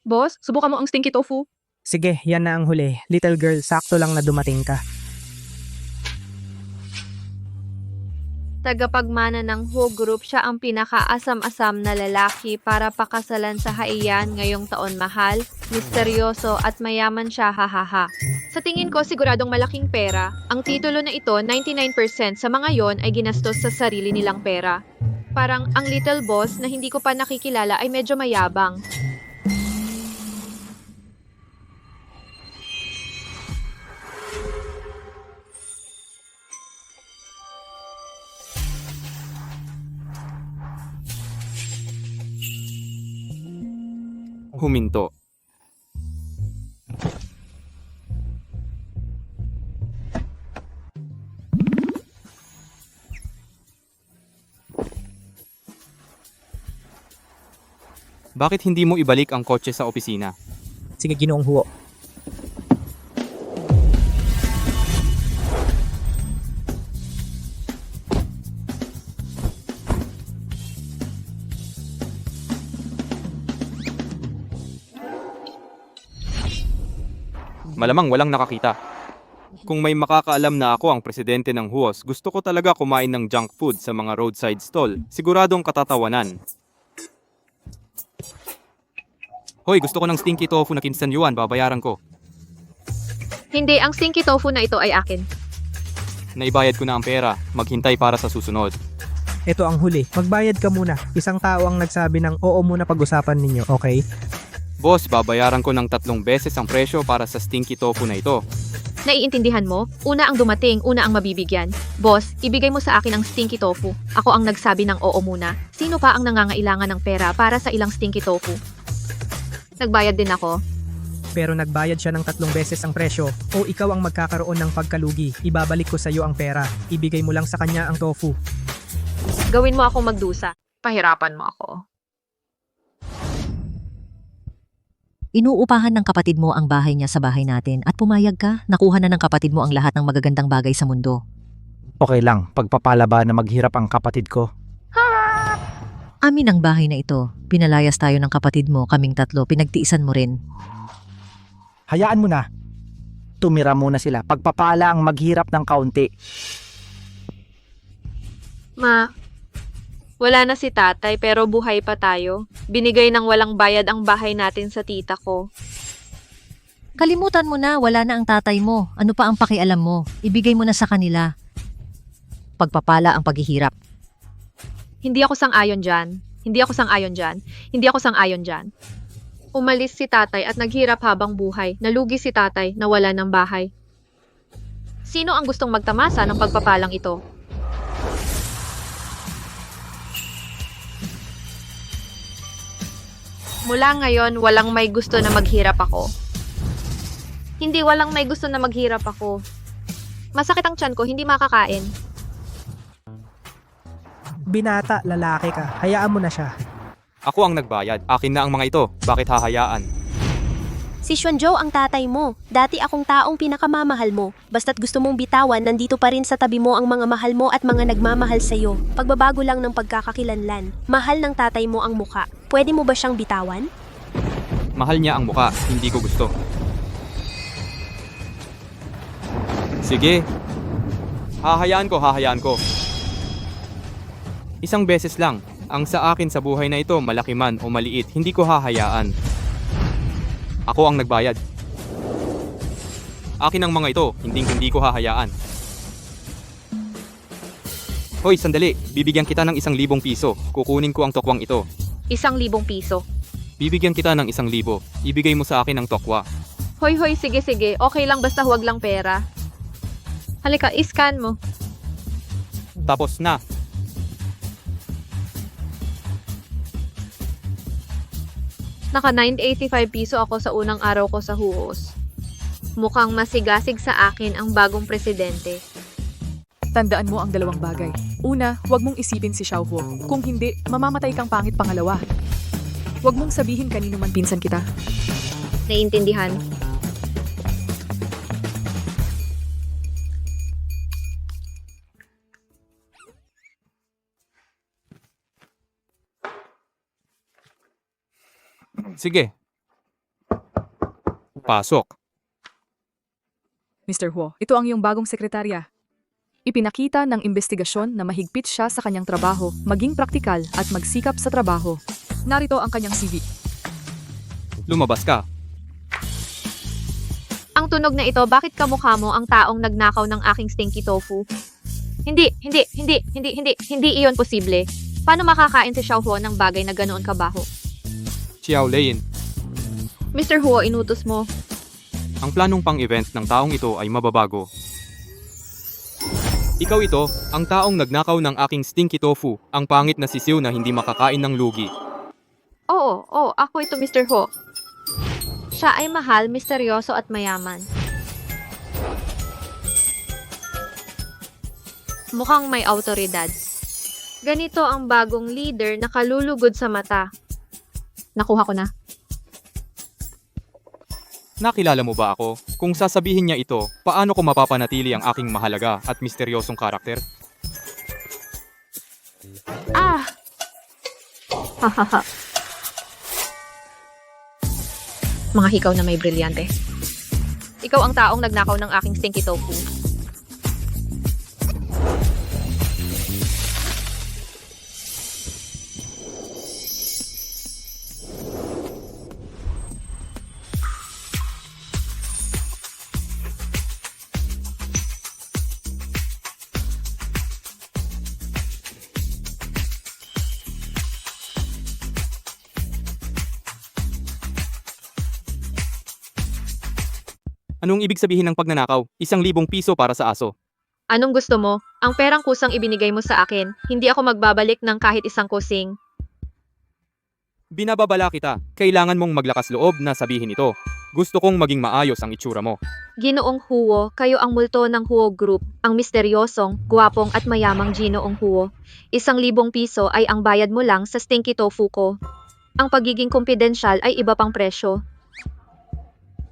Boss, subukan mo ang stinky tofu. Sige, yan na ang huli. Little girl, sakto lang na dumating ka. Tagapagmana ng Ho Group, siya ang pinakaasam-asam na lalaki para pakasalan sa haiyan ngayong taon. Mahal, misteryoso at mayaman siya, hahaha. Sa tingin ko siguradong malaking pera. Ang titulo na ito, 99% sa mga yon ay ginastos sa sarili nilang pera. Parang ang little boss na hindi ko pa nakikilala ay medyo mayabang. Huminto. Bakit hindi mo ibalik ang kotse sa opisina? Sige, Ginoong Huo. Malamang walang nakakita. Kung may makakaalam na ako ang presidente ng Huos, gusto ko talaga kumain ng junk food sa mga roadside stall. Siguradong katatawanan. Hoy, gusto ko ng stinky tofu na 15 yuan, babayaran ko. Hindi, ang stinky tofu na ito ay akin. Naibayad ko na ang pera, maghintay para sa susunod. Ito ang huli. Magbayad ka muna. Isang tao ang nagsabi ng oo muna pag-usapan ninyo, okay? Boss, babayaran ko ng 3 beses ang presyo para sa stinky tofu na ito. Naiintindihan mo? Una ang dumating, una ang mabibigyan. Boss, ibigay mo sa akin ang stinky tofu. Ako ang nagsabi ng oo muna. Sino pa ang nangangailangan ng pera para sa ilang stinky tofu? Nagbayad din ako. Pero nagbayad siya ng 3 beses ang presyo o ikaw ang magkakaroon ng pagkalugi. Ibabalik ko sa iyo ang pera. Ibigay mo lang sa kanya ang tofu. Gawin mo ako magdusa. Pahirapan mo ako. Inuupahan ng kapatid mo ang bahay niya sa bahay natin at pumayag ka, nakuha na ng kapatid mo ang lahat ng magagandang bagay sa mundo. Okay lang, pagpapala ba na maghirap ang kapatid ko? Amin ang bahay na ito. Pinalayas tayo ng kapatid mo, kaming tatlo, pinagtiisan mo rin. Hayaan mo na. Tumira muna sila. Pagpapala ang maghirap ng kaunti. Ma, wala na si tatay pero buhay pa tayo. Binigay ng walang bayad ang bahay natin sa tita ko. Kalimutan mo na, wala na ang tatay mo. Ano pa ang pakialam mo? Ibigay mo na sa kanila. Pagpapala ang paghihirap. Hindi ako sang-ayon dyan. Hindi ako sang-ayon dyan. Hindi ako sang-ayon dyan. Umalis si tatay at naghirap habang buhay. Nalugi si tatay na wala ng bahay. Sino ang gustong magtamasa ng pagpapalang ito? Mula ngayon, walang may gusto na maghirap ako. Hindi walang may gusto na maghirap ako. Masakit ang tiyan ko, hindi makakain. Binata, lalaki ka. Hayaan mo na siya. Ako ang nagbayad. Akin na ang mga ito. Bakit hahayaan? Si Xuanzhou ang tatay mo. Dati akong taong pinakamamahal mo. Basta't gusto mong bitawan, nandito pa rin sa tabi mo ang mga mahal mo at mga nagmamahal sa'yo. Pagbabago lang ng pagkakakilanlan. Mahal ng tatay mo ang muka. Pwede mo ba siyang bitawan? Mahal niya ang muka. Hindi ko gusto. Sige. Hahayaan ko. Isang beses lang. Ang sa akin sa buhay na ito, malaki man o maliit, hindi ko hahayaan. Ako ang nagbayad. Akin ang mga ito, hindi ko hahayaan. Hoy, sandali. Bibigyan kita ng 1,000 piso. Kukunin ko ang tokwang ito. 1,000 piso. Bibigyan kita ng 1,000. Ibigay mo sa akin ang tokwa. Hoy, sige. Okay lang basta huwag lang pera. Halika, iscan mo. Tapos na. Naka 985 piso ako sa unang araw ko sa Huos. Mukhang masigasig sa akin ang bagong presidente. Tandaan mo ang 2 bagay. Una, huwag mong isipin si Xiaohuo. Kung hindi, mamamatay kang pangit. Pangalawa, huwag mong sabihin kanino man pinsan kita. Naiintindihan. Sige. Pasok. Mr. Huo, ito ang iyong bagong sekretarya. Ipinakita ng investigasyon na mahigpit siya sa kanyang trabaho, maging praktikal at magsikap sa trabaho. Narito ang kanyang CV. Lumabas ka. Ang tunog na ito, bakit kamukha mo ang taong nagnakaw ng aking stinky tofu? Hindi iyon posible. Paano makakain si Xiao Huo ng bagay na ganoon kabaho? Xiao Lein. Mr. Huo, inutos mo. Ang planong pang-event ng taong ito ay mababago. Ikaw ito, ang taong nagnakaw ng aking stinky tofu, ang pangit na sisiw na hindi makakain ng lugi. Oo, ako ito, Mr. Huo. Siya ay mahal, misteryoso at mayaman. Mukhang may autoridad. Ganito ang bagong leader na kalulugod sa mata. Nakuha ko na. Nakilala mo ba ako? Kung sasabihin niya ito, paano ko mapapanatili ang aking mahalaga at misteryosong karakter? Ah! Hahaha. Mga hikaw na may brilyante. Ikaw ang taong nagnakaw ng aking stinky tofu. Anong ibig sabihin ng pagnanakaw? 1,000 piso para sa aso. Anong gusto mo? Ang perang kusang ibinigay mo sa akin. Hindi ako magbabalik ng kahit isang kusing. Binababala kita. Kailangan mong maglakas loob na sabihin ito. Gusto kong maging maayos ang itsura mo. Ginoong Huo, kayo ang multo ng Huo Group, ang misteryosong, gwapong at mayamang Ginoong Huo. 1,000 piso ay ang bayad mo lang sa stinky tofu ko. Ang pagiging kumpidensyal ay iba pang presyo.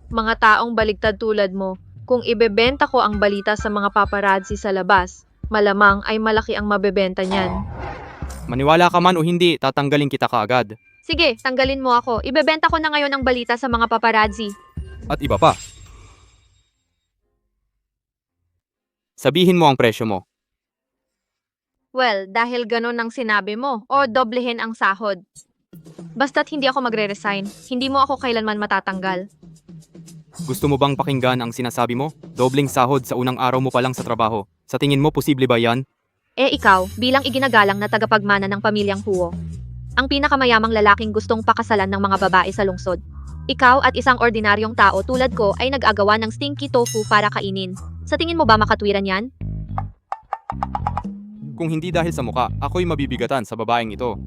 Mga taong baligtad tulad mo, kung ibebenta ko ang balita sa mga paparazzi sa labas, malamang ay malaki ang mabebenta niyan. Maniwala ka man o hindi, tatanggalin kita kaagad. Sige, tanggalin mo ako. Ibebenta ko na ngayon ang balita sa mga paparazzi. At iba pa. Sabihin mo ang presyo mo. Well, dahil ganun ang sinabi mo, o doblehin ang sahod. Basta't hindi ako magre-resign, hindi mo ako kailanman matatanggal. Gusto mo bang pakinggan ang sinasabi mo? Dobling sahod sa unang araw mo pa lang sa trabaho. Sa tingin mo, posible ba yan? Eh ikaw, bilang iginagalang na tagapagmana ng pamilyang Huo, ang pinakamayamang lalaking gustong pakasalan ng mga babae sa lungsod. Ikaw at isang ordinaryong tao tulad ko ay nag-agawa ng stinky tofu para kainin. Sa tingin mo ba makatwiran yan? Kung hindi dahil sa muka, ako'y mabibigatan sa babaeng ito.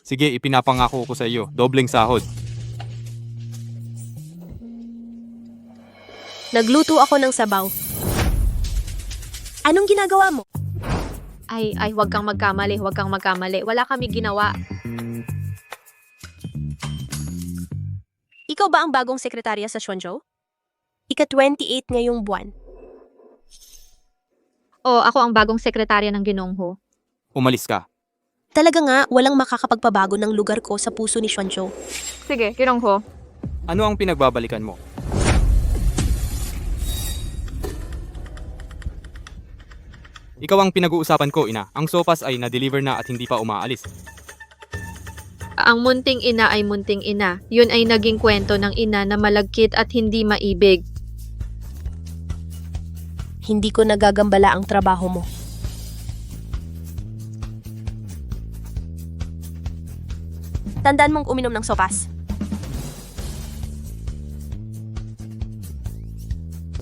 Sige, ipinapangako ko sa iyo, dobling sahod. Nagluto ako ng sabaw. Anong ginagawa mo? Ay, huwag kang magkamali, huwag kang magkamali. Wala kami ginawa. Ikaw ba ang bagong sekretarya sa Xuanzhou? Ika-28 ngayong buwan. O, ako ang bagong sekretarya ng Ginoong Huo. Umalis ka. Talaga nga, walang makakapagpabago ng lugar ko sa puso ni Xuanzhou. Sige, Ginoong Huo. Ano ang pinagbabalikan mo? Ikaw ang pinag-uusapan ko, ina. Ang sopas ay na-deliver na at hindi pa umaalis. Ang munting ina ay munting ina. Yun ay naging kwento ng ina na malagkit at hindi maibig. Hindi ko nagagambala ang trabaho mo. Tandaan mong uminom ng sopas.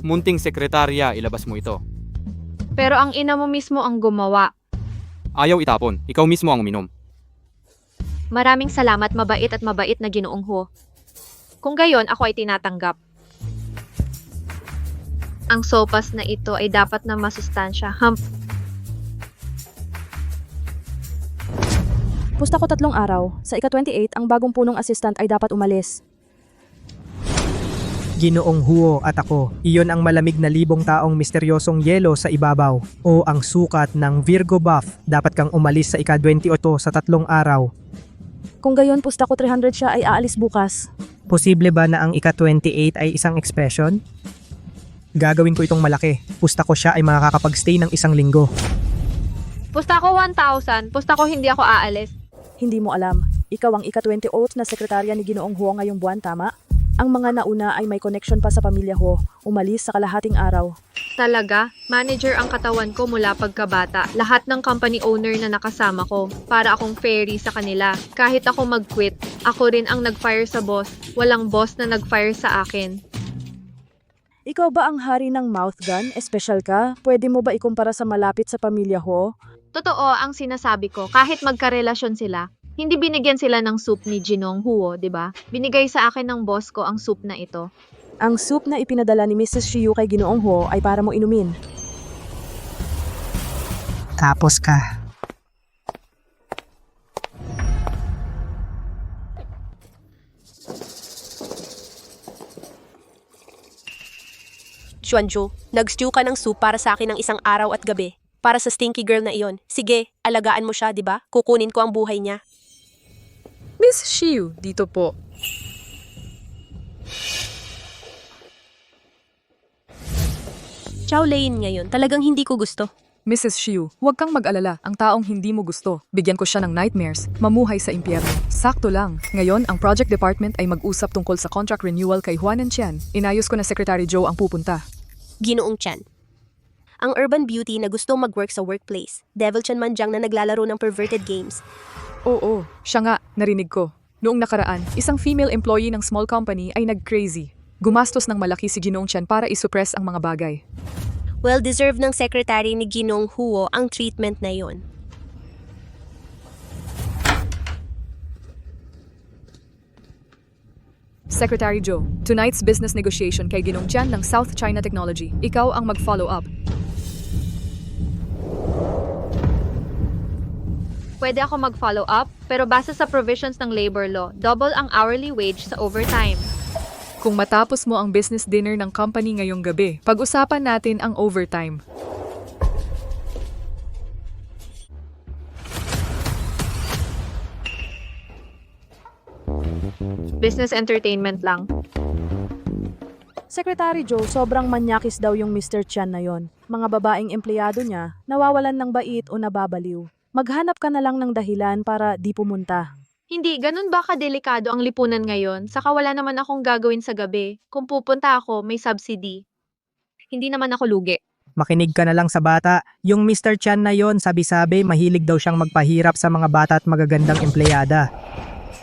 Munting sekretarya, ilabas mo ito. Pero ang ina mo mismo ang gumawa. Ayaw itapon, ikaw mismo ang uminom. Maraming salamat, mabait at mabait na Ginoong Huo. Kung gayon, ako ay tinatanggap. Ang sopas na ito ay dapat na masustansya. Pusta ko 3 araw. Sa ika-28, ang bagong punong assistant ay dapat umalis. Ginoong Huo at ako. Iyon ang malamig na libong taong misteryosong yelo sa ibabaw o ang sukat ng Virgo buff. Dapat kang umalis sa ika-28 sa 3 araw. Kung gayon, pusta ko 300 siya ay aalis bukas. Posible ba na ang ika-28 ay isang expression? Gagawin ko itong malaki. Pusta ko siya ay makakapag-stay ng 1 linggo. Pusta ko 1,000. Pusta ko hindi ako aalis. Hindi mo alam. Ikaw ang ika-28 na sekretarya ni Ginoong Huo ngayong buwan, tama? Ang mga nauna ay may connection pa sa pamilya Huo. Umalis sa kalahating araw. Talaga, manager ang katawan ko mula pagkabata. Lahat ng company owner na nakasama ko. Para akong fairy sa kanila. Kahit ako mag-quit, ako rin ang nag-fire sa boss. Walang boss na nag-fire sa akin. Ikaw ba ang hari ng mouth gun? Espesyal ka? Pwede mo ba ikumpara sa malapit sa pamilya Huo? Totoo ang sinasabi ko, kahit magkarelasyon sila, hindi binigyan sila ng soup ni Ginoong Huo, di ba? Binigay sa akin ng boss ko ang soup na ito. Ang soup na ipinadala ni Mrs. Shiyu kay Ginoong Huo ay para mo inumin. Tapos ka. Xuanju, nag-stew ka ng soup para sa akin ng 1 araw at gabi. Para sa stinky girl na iyon. Sige, alagaan mo siya, di ba? Kukunin ko ang buhay niya. Miss Shiu, dito po. Chow Lane ngayon, talagang hindi ko gusto. Mrs. Shiu, huwag kang mag-alala. Ang taong hindi mo gusto. Bigyan ko siya ng nightmares. Mamuhay sa impyerno. Sakto lang. Ngayon, ang project department ay mag-usap tungkol sa contract renewal kay Juan and Chen. Inayos ko na Secretary Joe ang pupunta. Ginoong Chan. Ang urban beauty na gustong mag-work sa workplace. Devil Chan Manjang na naglalaro ng perverted games. Oo, siya nga, narinig ko. Noong nakaraan, isang female employee ng small company ay nag-crazy. Gumastos ng malaki si Ginoong Chen para isuppress ang mga bagay. Well-deserved ng secretary ni Ginoong Huo ang treatment na yon. Secretary Joe, tonight's business negotiation kay Ginoong Chen ng South China Technology. Ikaw ang mag-follow up. Pwede ako mag-follow up, pero base sa provisions ng labor law, double ang hourly wage sa overtime. Kung matapos mo ang business dinner ng company ngayong gabi, pag-usapan natin ang overtime. Business entertainment lang. Secretary Joe, sobrang manyakis daw yung Mr. Chan na yon. Mga babaeng empleyado niya, nawawalan ng bait o nababaliw. Maghanap ka na lang ng dahilan para di pumunta. Hindi, ganun ba kadelikado ang lipunan ngayon? Saka wala naman akong gagawin sa gabi. Kung pupunta ako, may subsidy. Hindi naman ako lugi. Makinig ka na lang sa bata. Yung Mr. Chan na yon, sabi-sabi, mahilig daw siyang magpahirap sa mga bata at magagandang empleyada.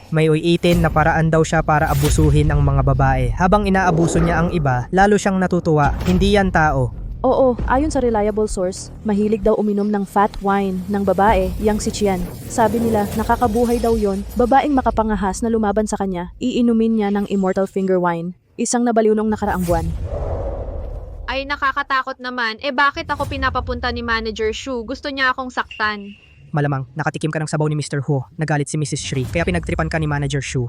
May uiitin na paraan daw siya para abusuhin ang mga babae. Habang inaabuso niya ang iba, lalo siyang natutuwa. Hindi yan tao. Oo, ayon sa reliable source, mahilig daw uminom ng fat wine ng babae, yang si Chian. Sabi nila, nakakabuhay daw yon, babaeng makapangahas na lumaban sa kanya, iinumin niya ng immortal finger wine. Isang nabaliw nung nakaraang buwan. Ay, nakakatakot naman. Eh bakit ako pinapapunta ni Manager Shu? Gusto niya akong saktan. Malamang, nakatikim ka ng sabaw ni Mr. Huo. Nagalit si Mrs. Shri, kaya pinagtripan ka ni Manager Shu.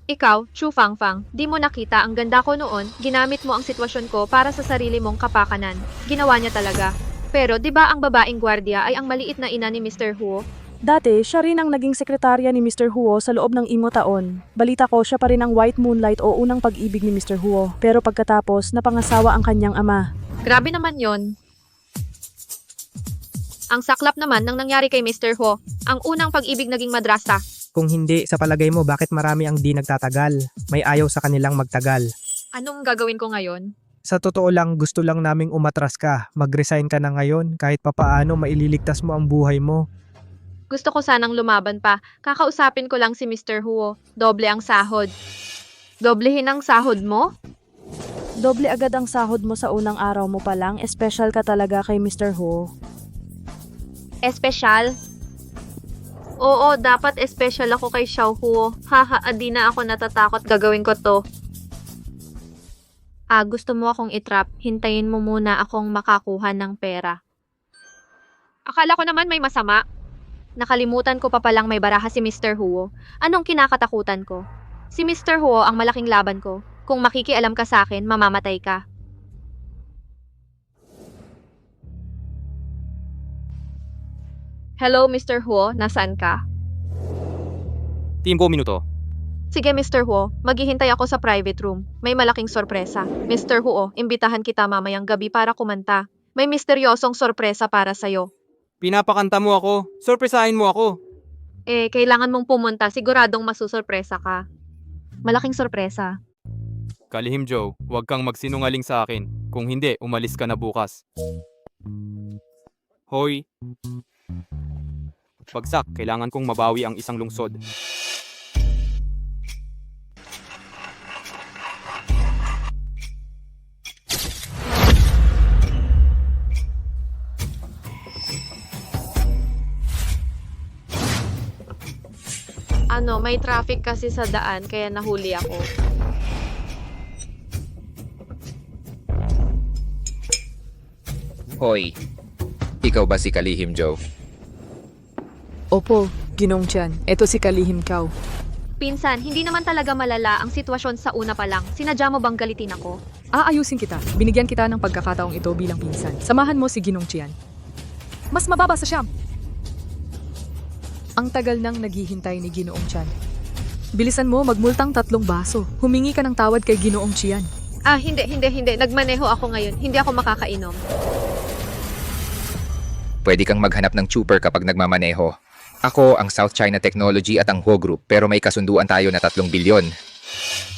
Ikaw, Chu Fangfang, di mo nakita ang ganda ko noon, ginamit mo ang sitwasyon ko para sa sarili mong kapakanan. Ginawa niya talaga. Pero di ba ang babaeng gwardiya ay ang maliit na ina ni Mr. Huo? Dati, siya rin ang naging sekretarya ni Mr. Huo sa loob ng 5 taon. Balita ko, siya pa rin ang White Moonlight o unang pag-ibig ni Mr. Huo. Pero pagkatapos, napangasawa ang kanyang ama. Grabe naman yon. Ang saklap naman ng nangyari kay Mr. Huo, ang unang pag-ibig naging madrasta. Kung hindi, sa palagay mo, bakit marami ang di nagtatagal? May ayaw sa kanilang magtagal. Anong gagawin ko ngayon? Sa totoo lang, gusto lang naming umatras ka. Mag-resign ka na ngayon, kahit papaano maililigtas mo ang buhay mo. Gusto ko sanang lumaban pa. Kakausapin ko lang si Mr. Huo. Doble ang sahod. Doblehin ang sahod mo? Doble agad ang sahod mo sa unang araw mo pa lang, espesyal ka talaga kay Mr. Huo. Espesyal? Oo, dapat espesyal ako kay Xiao Huo. Haha, di na ako natatakot gagawin ko to. Gusto mo akong itrap, hintayin mo muna akong makakuha ng pera. Akala ko naman may masama. Nakalimutan ko pa palang may baraha si Mr. Huo. Anong kinakatakutan ko? Si Mr. Huo ang malaking laban ko. Kung makikialam ka sa akin, mamamatay ka. Hello, Mr. Huo. Nasaan ka? Team ko minuto. Sige, Mr. Huo. Maghihintay ako sa private room. May malaking sorpresa. Mr. Huo, imbitahan kita mamayang gabi para kumanta. May misteryosong sorpresa para sa'yo. Pinapakanta mo ako. Sorpresahin mo ako. Kailangan mong pumunta. Siguradong masusorpresa ka. Malaking sorpresa. Kalihim Joe, huwag kang magsinungaling sa akin. Kung hindi, umalis ka na bukas. Hoy. Bagsak, kailangan kong mabawi ang isang lungsod. May traffic kasi sa daan kaya nahuli ako. Hoy, ikaw ba si Kalihim Joe? Opo, Ginong Tian. Ito si Kalihim Kao. Pinsan, hindi naman talaga malala ang sitwasyon sa una pa lang. Sinadya mo bang galitin ako? Aayusin kita. Binigyan kita ng pagkakataong ito bilang pinsan. Samahan mo si Ginong Tian. Mas mababa sa siyam. Ang tagal nang naghihintay ni Ginoong Tian. Bilisan mo, magmultang 3 baso. Humingi ka ng tawad kay Ginoong Tian. Hindi. Nagmaneho ako ngayon. Hindi ako makakainom. Pwede kang maghanap ng chuper kapag nagmamaneho. Ako ang South China Technology at ang Huo Group pero may kasunduan tayo na 3 bilyon.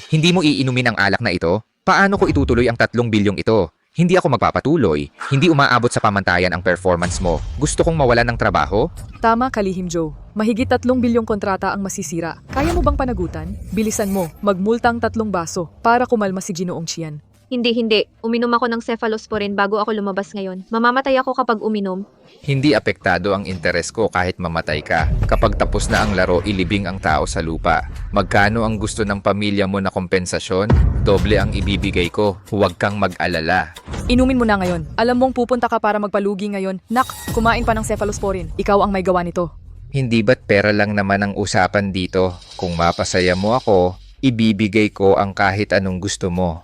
Hindi mo iinumin ang alak na ito? Paano ko itutuloy ang 3 bilyong ito? Hindi ako magpapatuloy. Hindi umaabot sa pamantayan ang performance mo. Gusto kong mawalan ng trabaho? Tama, Kalihim Joe. Mahigit 3 bilyong kontrata ang masisira. Kaya mo bang panagutan? Bilisan mo, magmultang 3 baso para kumalma si Ginoong Tian. Hindi. Uminom ako ng cephalosporin bago ako lumabas ngayon. Mamamatay ako kapag uminom. Hindi apektado ang interes ko kahit mamatay ka. Kapag tapos na ang laro, ilibing ang tao sa lupa. Magkano ang gusto ng pamilya mo na kompensasyon? Doble ang ibibigay ko. Huwag kang mag-alala. Inumin mo na ngayon. Alam mong pupunta ka para magpalugi ngayon. Nak, kumain pa ng cephalosporin. Ikaw ang may gawa nito. Hindi ba't pera lang naman ang usapan dito? Kung mapasaya mo ako, ibibigay ko ang kahit anong gusto mo.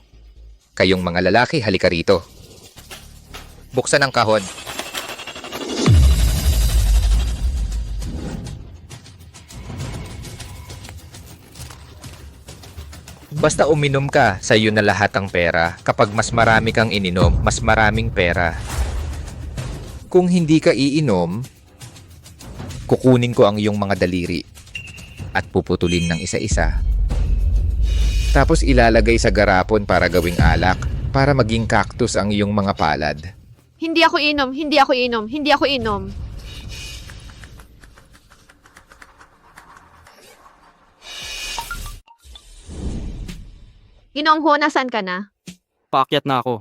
Kayong mga lalaki, halika rito. Buksan ang kahon. Basta uminom ka, sa'yo na lahat ang pera. Kapag mas marami kang ininom, mas maraming pera. Kung hindi ka iinom, kukunin ko ang iyong mga daliri at puputulin ng isa-isa. Tapos ilalagay sa garapon para gawing alak, para maging cactus ang iyong mga palad. Hindi ako inom. Ginoong Huo, nasaan ka na? Paakyat na ako.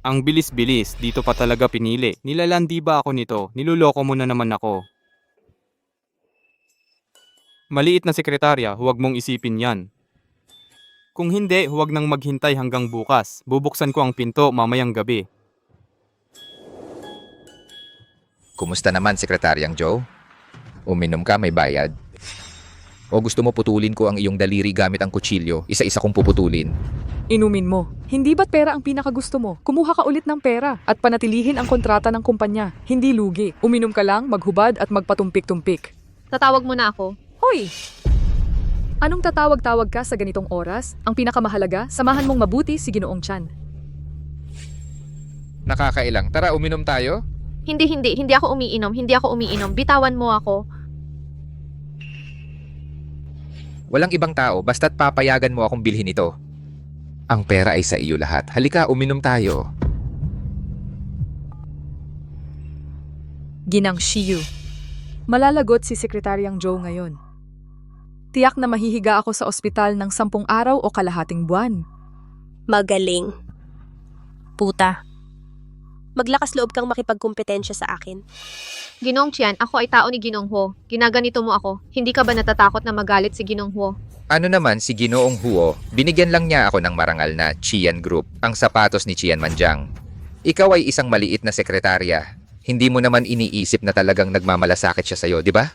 Ang bilis-bilis, dito pa talaga pinili. Nilalandi ba ako nito? Niluloko mo na naman ako. Maliit na sekretarya, huwag mong isipin yan. Kung hindi, huwag nang maghintay hanggang bukas. Bubuksan ko ang pinto mamayang gabi. Kumusta naman, Sekretaryang Joe? Uminom ka, may bayad. O gusto mo putulin ko ang iyong daliri gamit ang kutsilyo? Isa-isa kong puputulin. Inumin mo. Hindi ba't pera ang pinakagusto mo? Kumuha ka ulit ng pera at panatilihin ang kontrata ng kumpanya. Hindi lugi. Uminom ka lang, maghubad at magpatumpik-tumpik. Tatawag mo na ako. Hoy! Anong tatawag-tawag ka sa ganitong oras? Ang pinakamahalaga, samahan mong mabuti si Ginoong Tian. Nakakailang. Tara, uminom tayo? Hindi ako umiinom. Bitawan mo ako. Walang ibang tao, basta't papayagan mo akong bilhin ito. Ang pera ay sa iyo lahat. Halika, uminom tayo. Ginang Shiyu. Malalagot si Sekretaryang Joe ngayon. Tiyak na mahihiga ako sa ospital ng 10 araw o kalahating buwan. Magaling. Puta. Maglakas loob kang makipagkumpetensya sa akin. Ginoong Tian, ako ay tao ni Ginoong Huo. Ginaganito mo ako. Hindi ka ba natatakot na magalit si Ginoong Huo? Ano naman si Ginoong Huo, binigyan lang niya ako ng marangal na Qian Group, ang sapatos ni Qian Manjiang. Ikaw ay isang maliit na sekretarya. Hindi mo naman iniisip na talagang nagmamalasakit siya sa'yo, di ba?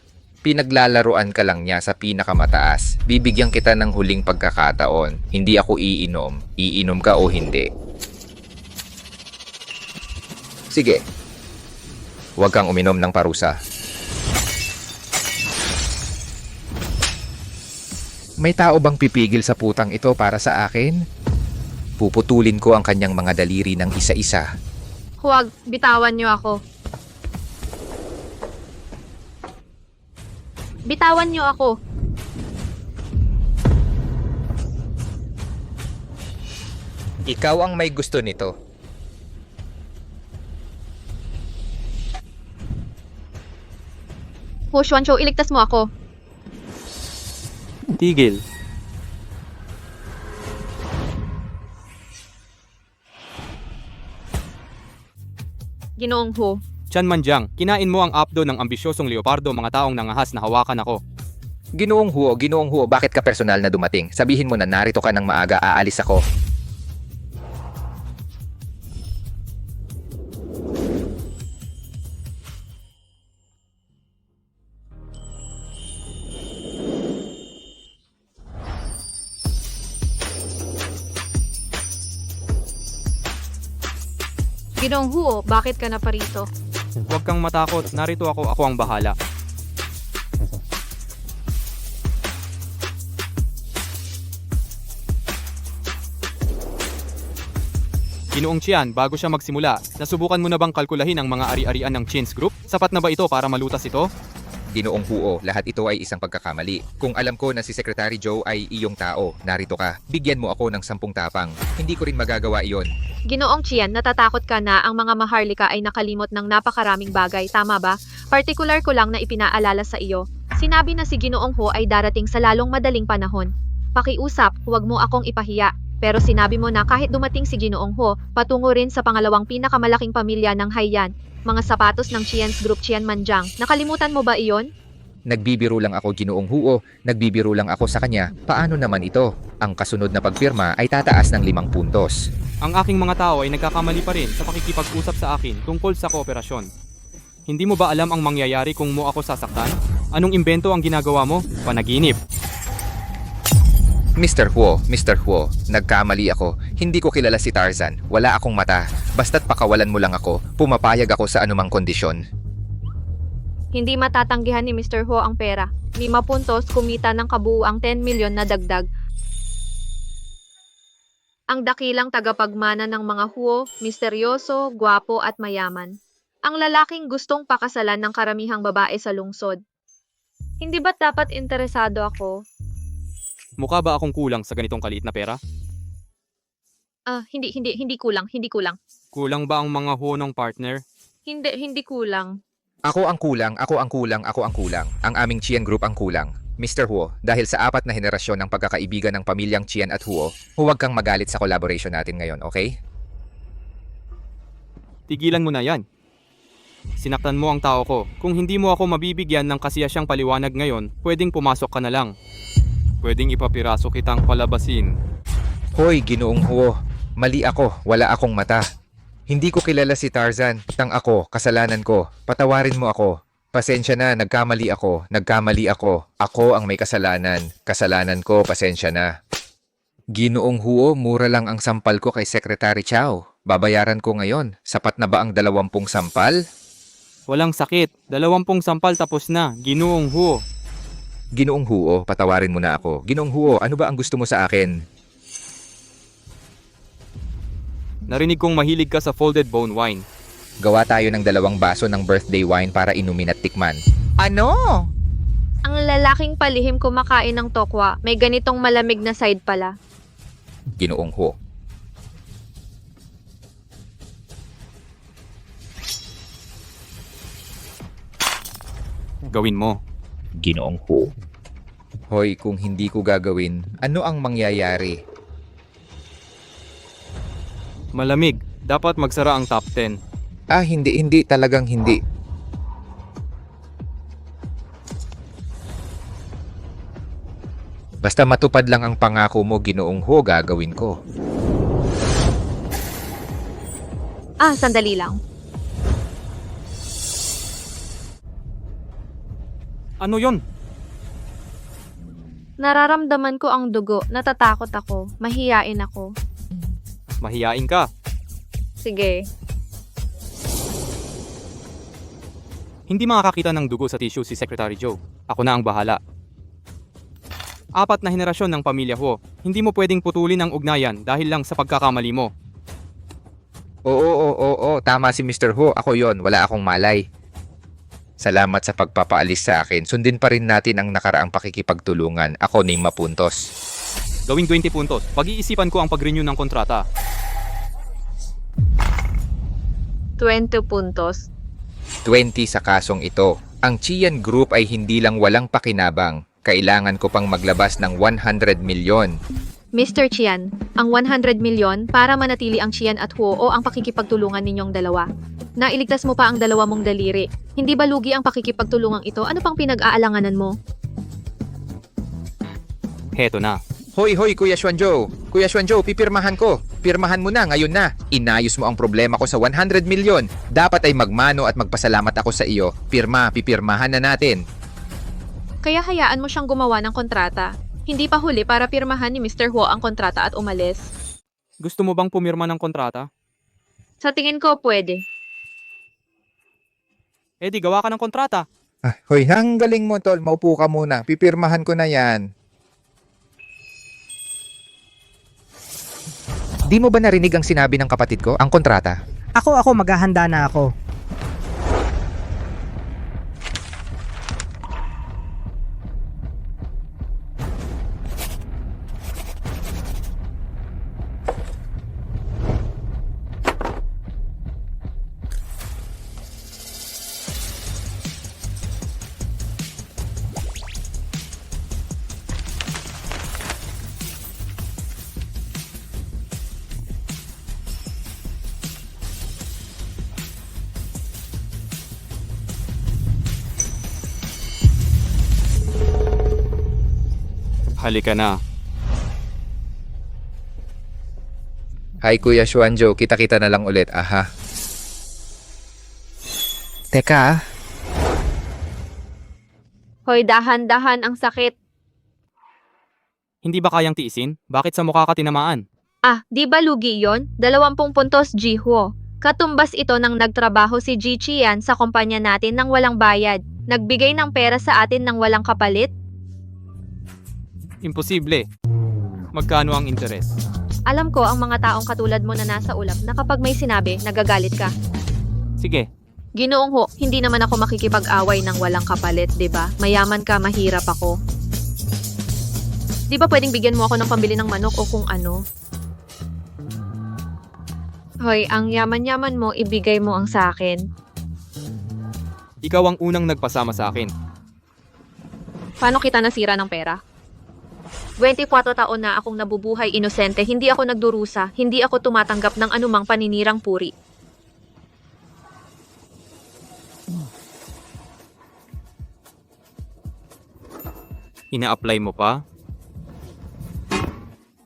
Pinaglalaruan ka lang niya sa pinakamataas. Bibigyan kita ng huling pagkakataon. Hindi ako iinom. Iinom ka o hindi. Sige. Huwag kang uminom ng parusa. May tao bang pipigil sa putang ito para sa akin? Puputulin ko ang kanyang mga daliri ng isa-isa. Huwag, bitawan niyo ako. Bitawan niyo ako. Ikaw ang may gusto nito. Xuanzhou, iligtas mo ako. Tigil. Ginoong Hu. Chan Manjiang, kinain mo ang apdo ng ambisyosong leopardo mga taong nangahas na hawakan ako. Ginoong Huo, bakit ka personal na dumating? Sabihin mo na narito ka ng maaga, aalis ako. Ginoong Hu, bakit ka na parito? Huwag kang matakot, narito ako ang bahala. Ginoong Qian, bago siya magsimula, nasubukan mo na bang kalkulahin ang mga ari-arian ng Chin's Group? Sapat na ba ito para malutas ito? Ginoong Huo, lahat ito ay isang pagkakamali. Kung alam ko na si Secretary Joe ay iyong tao, narito ka. Bigyan mo ako ng 10 tapang. Hindi ko rin magagawa iyon. Ginoong Qian, natatakot ka na ang mga maharlika ay nakalimot ng napakaraming bagay, tama ba? Partikular ko lang na ipinaalala sa iyo. Sinabi na si Ginoong Hu ay darating sa lalong madaling panahon. Pakiusap, huwag mo akong ipahiya. Pero sinabi mo na kahit dumating si Ginoong Hu, patungo rin sa pangalawang pinakamalaking pamilya ng Haiyan, mga sapatos ng Qian's Group Qian Manjiang. Nakalimutan mo ba iyon? Nagbibiro lang ako, Ginoong Huo. Nagbibiro lang ako sa kanya. Paano naman ito? Ang kasunod na pagpirma ay tataas ng 5 puntos. Ang aking mga tao ay nagkakamali pa rin sa pakikipag-usap sa akin tungkol sa kooperasyon. Hindi mo ba alam ang mangyayari kung mo ako sasaktan? Anong imbento ang ginagawa mo? Panaginip. Mr. Huo, nagkamali ako. Hindi ko kilala si Tarzan. Wala akong mata. Basta't pakawalan mo lang ako, pumapayag ako sa anumang kondisyon. Hindi matatanggihan ni Mr. Hu ang pera. 5 puntos kumita ng kabuuang 10 milyon na dagdag. Ang dakilang tagapagmana ng mga Huo, misteryoso, gwapo at mayaman. Ang lalaking gustong pakasalan ng karamihang babae sa lungsod. Hindi ba't dapat interesado ako? Mukha ba akong kulang sa ganitong kaliit na pera? Hindi kulang. Kulang ba ang mga honong partner? Hindi kulang. Ako ang kulang. Ang aming Qian Group ang kulang. Mr. Huo, dahil sa 4 na henerasyon ng pagkakaibigan ng pamilyang Qian at Huo, huwag kang magalit sa collaboration natin ngayon, okay? Tigilan mo na yan. Sinaktan mo ang tao ko. Kung hindi mo ako mabibigyan ng kasiyasyang paliwanag ngayon, pwedeng pumasok ka na lang. Pwedeng ipapiraso kitang palabasin. Hoy, Ginoong Huo. Mali ako. Wala akong mata. Hindi ko kilala si Tarzan. Tang ako. Kasalanan ko. Patawarin mo ako. Pasensya na. Nagkamali ako. Ako ang may kasalanan. Kasalanan ko. Pasensya na. Ginoong Huo, mura lang ang sampal ko kay Secretary Chow. Babayaran ko ngayon. Sapat na ba ang 20 sampal? Walang sakit. 20 sampal tapos na. Ginoong Huo. Ginoong Huo, patawarin mo na ako. Ginoong Huo, ano ba ang gusto mo sa akin? Narinig kong mahilig ka sa folded bone wine. Gawa tayo ng 2 baso ng birthday wine para inumin at tikman. Ano? Ang lalaking palihim kumakain ng tokwa, may ganitong malamig na side pala. Ginoong Huo. Gawin mo. Ginoong Huo. Hoy, kung hindi ko gagawin, ano ang mangyayari? Malamig. Dapat magsara ang top 10. Hindi. Talagang hindi. Basta matupad lang ang pangako mo, Ginoong Huo, gagawin ko. Sandali lang. Ano yon? Nararamdaman ko ang dugo, natatakot ako, mahiyain ako. Mahiyain ka. Sige. Hindi makakakita ng dugo sa tissue si Secretary Joe. Ako na ang bahala. 4 na henerasyon ng pamilya Huo. Hindi mo pwedeng putulin ang ugnayan dahil lang sa pagkakamali mo. Oo, tama si Mr. Ho. Ako yon, wala akong malay. Salamat sa pagpapaalis sa akin. Sundin pa rin natin ang nakaraang pakikipagtulungan. Ako ning mapuntos. Gawing 20 puntos. Pag-iisipan ko ang pag-renew ng kontrata. 20 puntos. 20 sa kasong ito. Ang Chian Group ay hindi lang walang pakinabang. Kailangan ko pang maglabas ng 100 milyon. Mr. Chian, ang 100 milyon para manatili ang Chian at Huo o ang pakikipagtulungan ninyong dalawa. Nailigtas mo pa ang dalawa mong daliri. Hindi ba lugi ang pakikipagtulungang ito? Ano pang pinag-aalanganan mo? Heto na. Hoy, Kuya Xuanzhou. Kuya Xuanzhou, pipirmahan ko. Pirmahan mo na, ngayon na. Inayos mo ang problema ko sa 100 milyon. Dapat ay magmano at magpasalamat ako sa iyo. Pipirmahan na natin. Kaya hayaan mo siyang gumawa ng kontrata. Hindi pa huli para pirmahan ni Mr. Huo ang kontrata at umalis. Gusto mo bang pumirma ng kontrata? Sa tingin ko, pwede. Eh di gawa ka ng kontrata. Hoy, hang galing mo tol. Maupo ka muna. Pipirmahan ko na yan. Di mo ba narinig ang sinabi ng kapatid ko? Ang kontrata? Ako, maghahanda na ako. Halika na. Hi Kuya Xuanzhou, kita-kita na lang ulit. Aha. Teka, Hoy, dahan-dahan ang sakit. Hindi ba kayang tiisin? Bakit sa mukha ka tinamaan? Di ba lugi yon? 20 puntos, Ji Huo. Katumbas ito nang nagtrabaho si Ji Chian sa kumpanya natin nang walang bayad. Nagbigay ng pera sa atin nang walang kapalit. Imposible. Magkano ang interes? Alam ko ang mga taong katulad mo na nasa ulap na kapag may sinabi, nagagalit ka. Sige. Ginoong Ho, hindi naman ako makikipag-away ng walang kapalit, 'di ba? Mayaman ka, mahirap ako. 'Di ba pwedeng bigyan mo ako ng pambili ng manok o kung ano? Hoy, ang yaman-yaman mo, ibigay mo ang sa akin. Ikaw ang unang nagpasama sa akin. Paano kita nasira ng pera? 24 taon na akong nabubuhay inosente, hindi ako nagdurusa, hindi ako tumatanggap ng anumang paninirang puri. Ina-apply mo pa?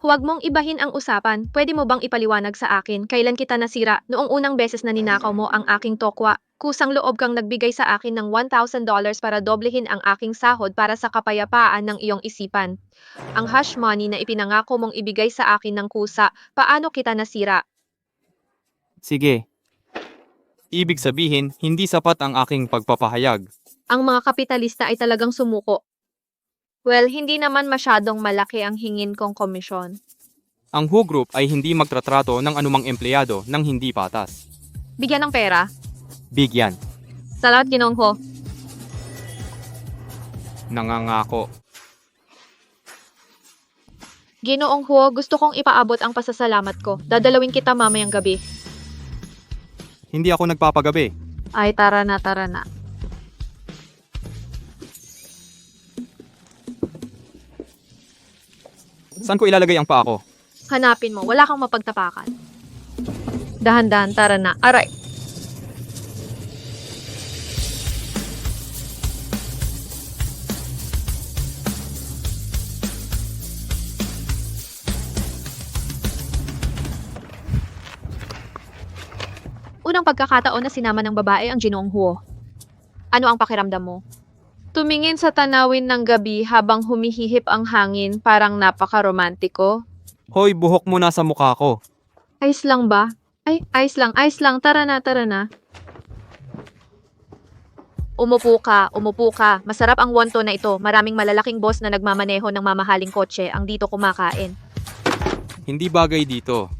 Huwag mong ibahin ang usapan, pwede mo bang ipaliwanag sa akin kailan kita nasira noong unang beses na ninakaw mo ang aking tokwa? Kusang loob kang nagbigay sa akin ng $1,000 para doblehin ang aking sahod para sa kapayapaan ng iyong isipan. Ang hush money na ipinangako mong ibigay sa akin ng kusa, paano kita nasira? Sige. Ibig sabihin, hindi sapat ang aking pagpapahayag. Ang mga kapitalista ay talagang sumuko. Well, hindi naman masyadong malaki ang hingin kong komisyon. Ang Hu Group ay hindi magtratrato ng anumang empleyado ng hindi patas. Bigyan ng pera? Bigyan. Salamat, Ginoong Ho. Nangangako. Ginoong Ho, gusto kong ipaabot ang pasasalamat ko. Dadalawin kita mamayang gabi. Hindi ako nagpapagabi. Ay, tara na, tara na. Saan ko ilalagay ang paa ko? Hanapin mo, wala kang mapagtapakan. Dahan-dahan, tara na. Aray! Unang pagkakataon na sinama ng babae ang Ginoong Huo. Ano ang pakiramdam mo? Tumingin sa tanawin ng gabi habang humihihip ang hangin parang napaka-romantiko. Hoy, buhok mo na sa mukha ko. Ayos lang ba? Ay, ayos lang. Tara na, tara na. Umupo ka. Masarap ang wonton na ito. Maraming malalaking boss na nagmamaneho ng mamahaling kotse ang dito kumakain. Hindi bagay dito.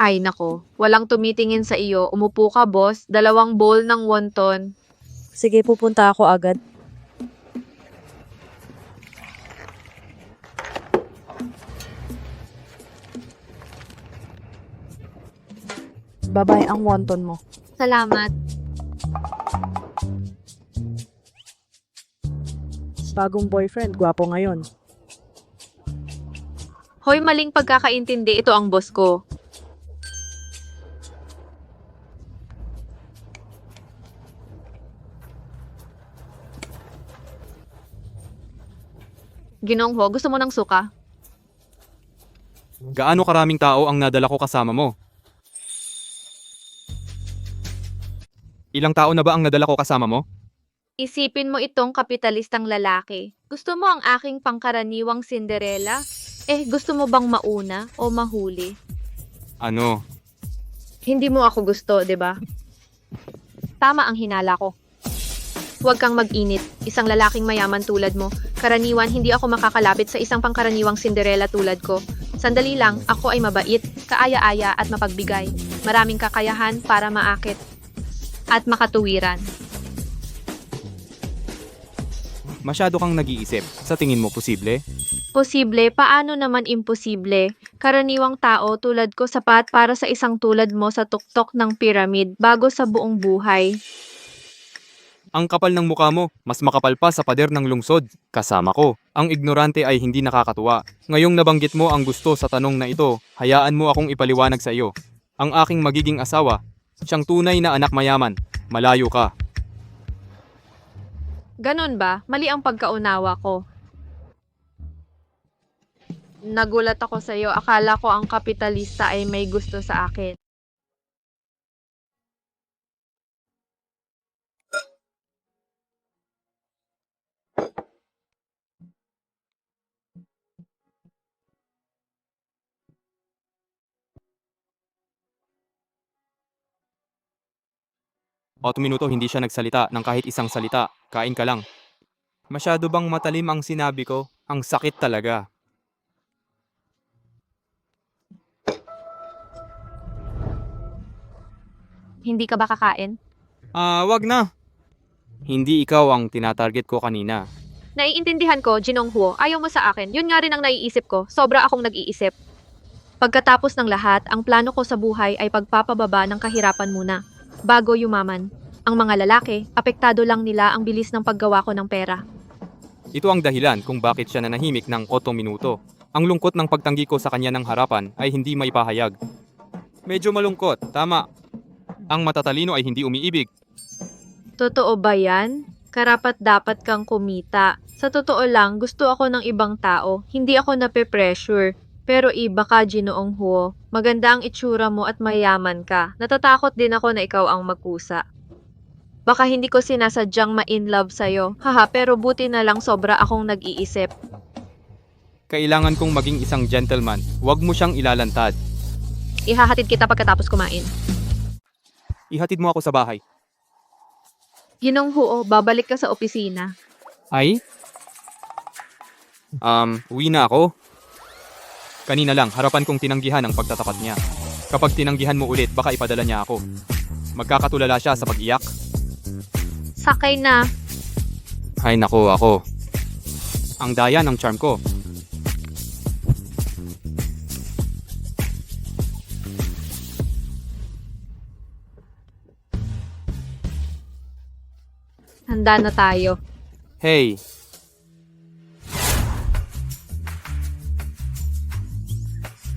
Ay nako, walang tumitingin sa iyo. Umupo ka, boss. 2 bowl ng wonton. Sige, pupunta ako agad. Babay ang wonton mo. Salamat. Bagong boyfriend, gwapo ngayon. Hoy, maling pagkakaintindi. Ito ang boss ko. Ginongho, gusto mo ng suka? Gaano karaming tao ang nadala ko kasama mo? Ilang tao na ba ang nadala ko kasama mo? Isipin mo itong kapitalistang lalaki. Gusto mo ang aking pangkaraniwang Cinderella? Gusto mo bang mauna o mahuli? Ano? Hindi mo ako gusto, 'di ba? Tama ang hinala ko. Huwag kang mag-init. Isang lalaking mayaman tulad mo. Karaniwan, hindi ako makakalapit sa isang pangkaraniwang Cinderella tulad ko. Sandali lang, ako ay mabait, kaaya-aya at mapagbigay. Maraming kakayahan para maakit at makatuwiran. Masyado kang nag-iisip. Sa tingin mo posible? Posible, paano naman imposible? Karaniwang tao tulad ko sapat para sa isang tulad mo sa tuktok ng pyramid bago sa buong buhay. Ang kapal ng mukha mo, mas makapal pa sa pader ng lungsod. Kasama ko. Ang ignorante ay hindi nakakatuwa. Ngayong nabanggit mo ang gusto sa tanong na ito, hayaan mo akong ipaliwanag sa iyo. Ang aking magiging asawa, siyang tunay na anak mayaman. Malayo ka. Ganon ba? Mali ang pagkaunawa ko. Nagulat ako sa iyo. Akala ko ang kapitalista ay may gusto sa akin. O minuto hindi siya nagsalita ng kahit isang salita. Kain ka lang. Masyado bang matalim ang sinabi ko? Ang sakit talaga. Hindi ka ba kakain? Wag na. Hindi ikaw ang tinatarget ko kanina. Naiintindihan ko, Jinonghuo, ayaw mo sa akin. Yun nga rin ang naiisip ko. Sobra akong nag-iisip. Pagkatapos ng lahat, ang plano ko sa buhay ay pagpapababa ng kahirapan muna, bago yumaman. Ang mga lalaki, apektado lang nila ang bilis ng paggawa ko ng pera. Ito ang dahilan kung bakit siya nanahimik ng 8 minuto. Ang lungkot ng pagtanggi ko sa kanya ng harapan ay hindi maipahayag. Medyo malungkot, tama. Ang matatalino ay hindi umiibig. Totoo ba yan? Karapat dapat kang kumita. Sa totoo lang, gusto ako ng ibang tao. Hindi ako nape-pressure. Pero iba ka, Ginoong Huo. Maganda ang itsura mo at mayaman ka. Natatakot din ako na ikaw ang magkusa. Baka hindi ko sinasadyang ma-in-love sa'yo. Haha, pero buti na lang sobra akong nag-iisip. Kailangan kong maging isang gentleman. Huwag mo siyang ilalantad. Ihahatid kita pagkatapos kumain. Ihatid mo ako sa bahay. Ginong Huo, babalik ka sa opisina. Ay? Uwi na ako. Kanina lang, harapan kong tinanggihan ang pagtatapat niya. Kapag tinanggihan mo ulit, baka ipadala niya ako. Magkakatulala siya sa pag-iyak. Sakay na. Ay nako, ako. Ang daya ng charm ko. Handa na tayo. Hey,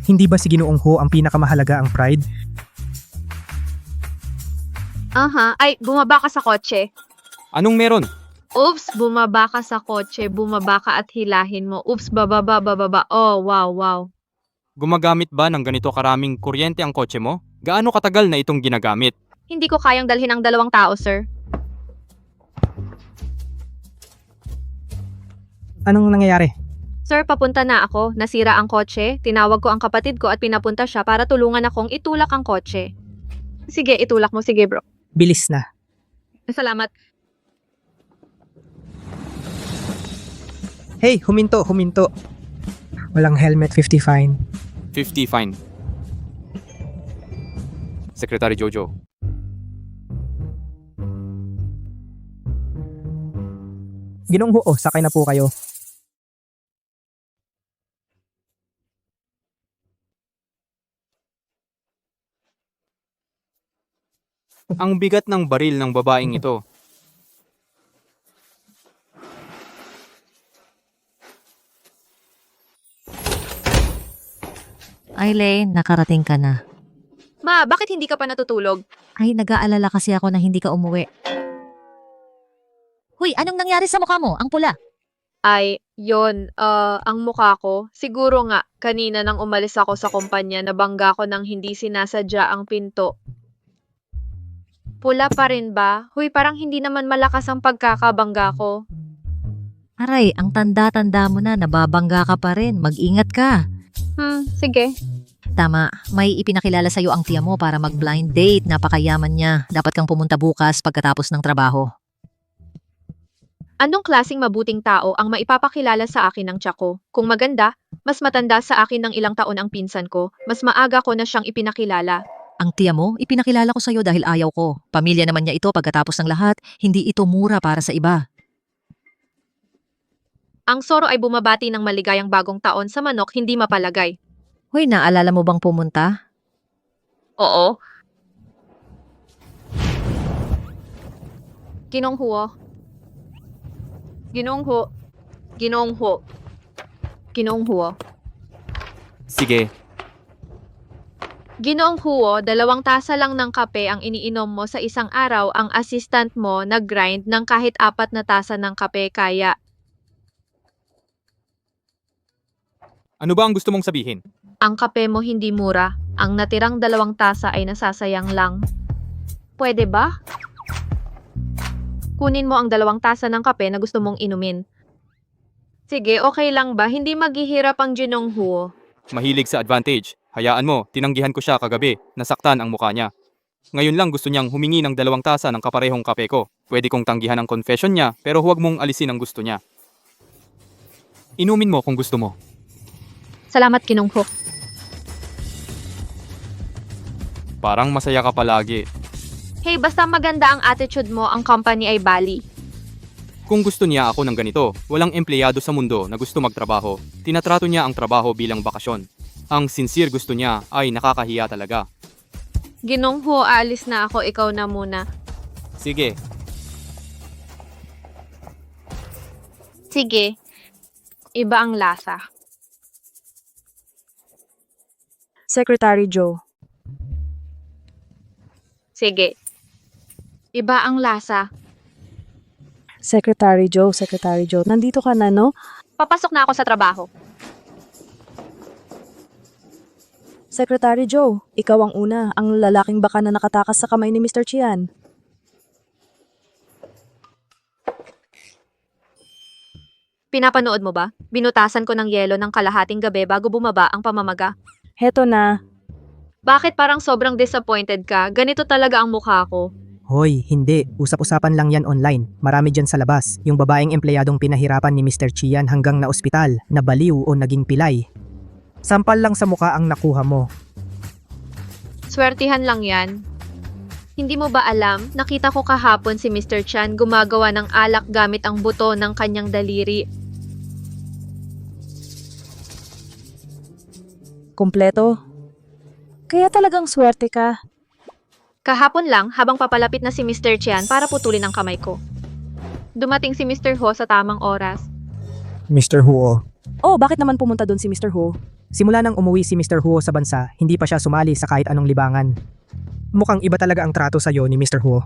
Hindi ba si Ginoong Ho ang pinakamahalaga ang pride? Aha, ay, bumaba ka sa kotse. anong meron? Oops, bumaba ka sa kotse. Bumaba ka at hilahin mo. Oops, bababa. Oh, wow. Gumagamit ba ng ganito karaming kuryente ang kotse mo? Gaano katagal na itong ginagamit? Hindi ko kayang dalhin ang 2 tao, sir. Anong nangyayari? Sir, papunta na ako. Nasira ang kotse. Tinawag ko ang kapatid ko at pinapunta siya para tulungan akong itulak ang kotse. Sige, itulak mo. Sige, bro. Bilis na. Salamat. Hey, huminto. Walang helmet, 50 fine. 50 fine. Secretary Jojo. Ginong Huo, sakay na po kayo. Ang bigat ng baril ng babaeng ito. Aileen, nakarating ka na. Ma, bakit hindi ka pa natutulog? Ay, nag-aalala kasi ako na hindi ka umuwi. Huy, anong nangyari sa mukha mo? Ang pula. Ay, yon, ang mukha ko. Siguro nga, kanina nang umalis ako sa kumpanya, nabangga ko nang hindi sinasadya ang pinto. Pula pa rin ba? Huy, parang hindi naman malakas ang pagkakabangga ko. Aray, ang tanda-tanda mo na, nababangga ka pa rin. Mag-ingat ka. Sige. Tama, may ipinakilala sa'yo ang tiya mo para mag-blind date. Napakayaman niya. Dapat kang pumunta bukas pagkatapos ng trabaho. Anong klasing mabuting tao ang maipapakilala sa akin ng tiya ko? Kung maganda, mas matanda sa akin ng ilang taon ang pinsan ko, mas maaga ko na siyang ipinakilala. Ang tiya mo, ipinakilala ko sa'yo dahil ayaw ko. Pamilya naman niya ito pagkatapos ng lahat. Hindi ito mura para sa iba. Ang Soro ay bumabati ng maligayang bagong taon sa manok, hindi mapalagay. Hoy, naalala mo bang pumunta? Oo. Ginonghuo. Ginonghuo. Ginonghuo. Ginonghuo. Sige, Ginoong Huo, 2 tasa lang ng kape ang iniinom mo sa isang araw, ang assistant mo nag-grind ng kahit 4 na tasa ng kape kaya. ano ba ang gusto mong sabihin? Ang kape mo hindi mura, ang natirang 2 tasa ay nasasayang lang. Pwede ba? Kunin mo ang 2 tasa ng kape na gusto mong inumin. Sige, okay lang ba? Hindi maghihirap ang Ginong Huo. Mahilig sa advantage. Hayaan mo, tinanggihan ko siya kagabi, nasaktan ang mukha niya. Ngayon lang gusto niyang humingi ng 2 tasa ng kaparehong kape ko. Pwede kong tanggihan ang confession niya, pero huwag mong alisin ang gusto niya. Inumin mo kung gusto mo. Salamat, Ginong Huo. Parang masaya ka palagi. Hey, basta maganda ang attitude mo, ang company ay bali. Kung gusto niya ako ng ganito, walang empleyado sa mundo na gusto magtrabaho. Tinatrato niya ang trabaho bilang bakasyon. Ang sincere gusto niya ay nakakahiya talaga. Ginong Huo, alis na ako, ikaw na muna. Sige, Sige. Iba ang lasa. Secretary Joe. Sige. Iba ang lasa. Secretary Joe. Nandito ka na, no? Papasok na ako sa trabaho. Secretary Joe, ikaw ang una, ang lalaking baka na nakatakas sa kamay ni Mr. Chian. Pinapanood mo ba? Binutasan ko ng yelo ng kalahating gabi bago bumaba ang pamamaga. Heto na. Bakit parang sobrang disappointed ka? Ganito talaga ang mukha ko. Hoy, hindi. Usap-usapan lang yan online. Marami dyan sa labas. Yung babaeng empleyadong pinahirapan ni Mr. Chian hanggang na ospital, nabaliw o naging pilay. Sampal lang sa mukha ang nakuha mo. Swertihan lang yan. Hindi mo ba alam, nakita ko kahapon si Mr. Chan gumagawa ng alak gamit ang buto ng kanyang daliri. Kompleto. Kaya talagang swerte ka. Kahapon lang, habang papalapit na si Mr. Chan para putulin ang kamay ko. Dumating si Mr. Ho sa tamang oras. Mr. Huo. Oh, bakit naman pumunta doon si Mr. Ho? Simula nang umuwi si Mr. Huo sa bansa, hindi pa siya sumali sa kahit anong libangan. Mukhang iba talaga ang trato sa'yo ni Mr. Huo.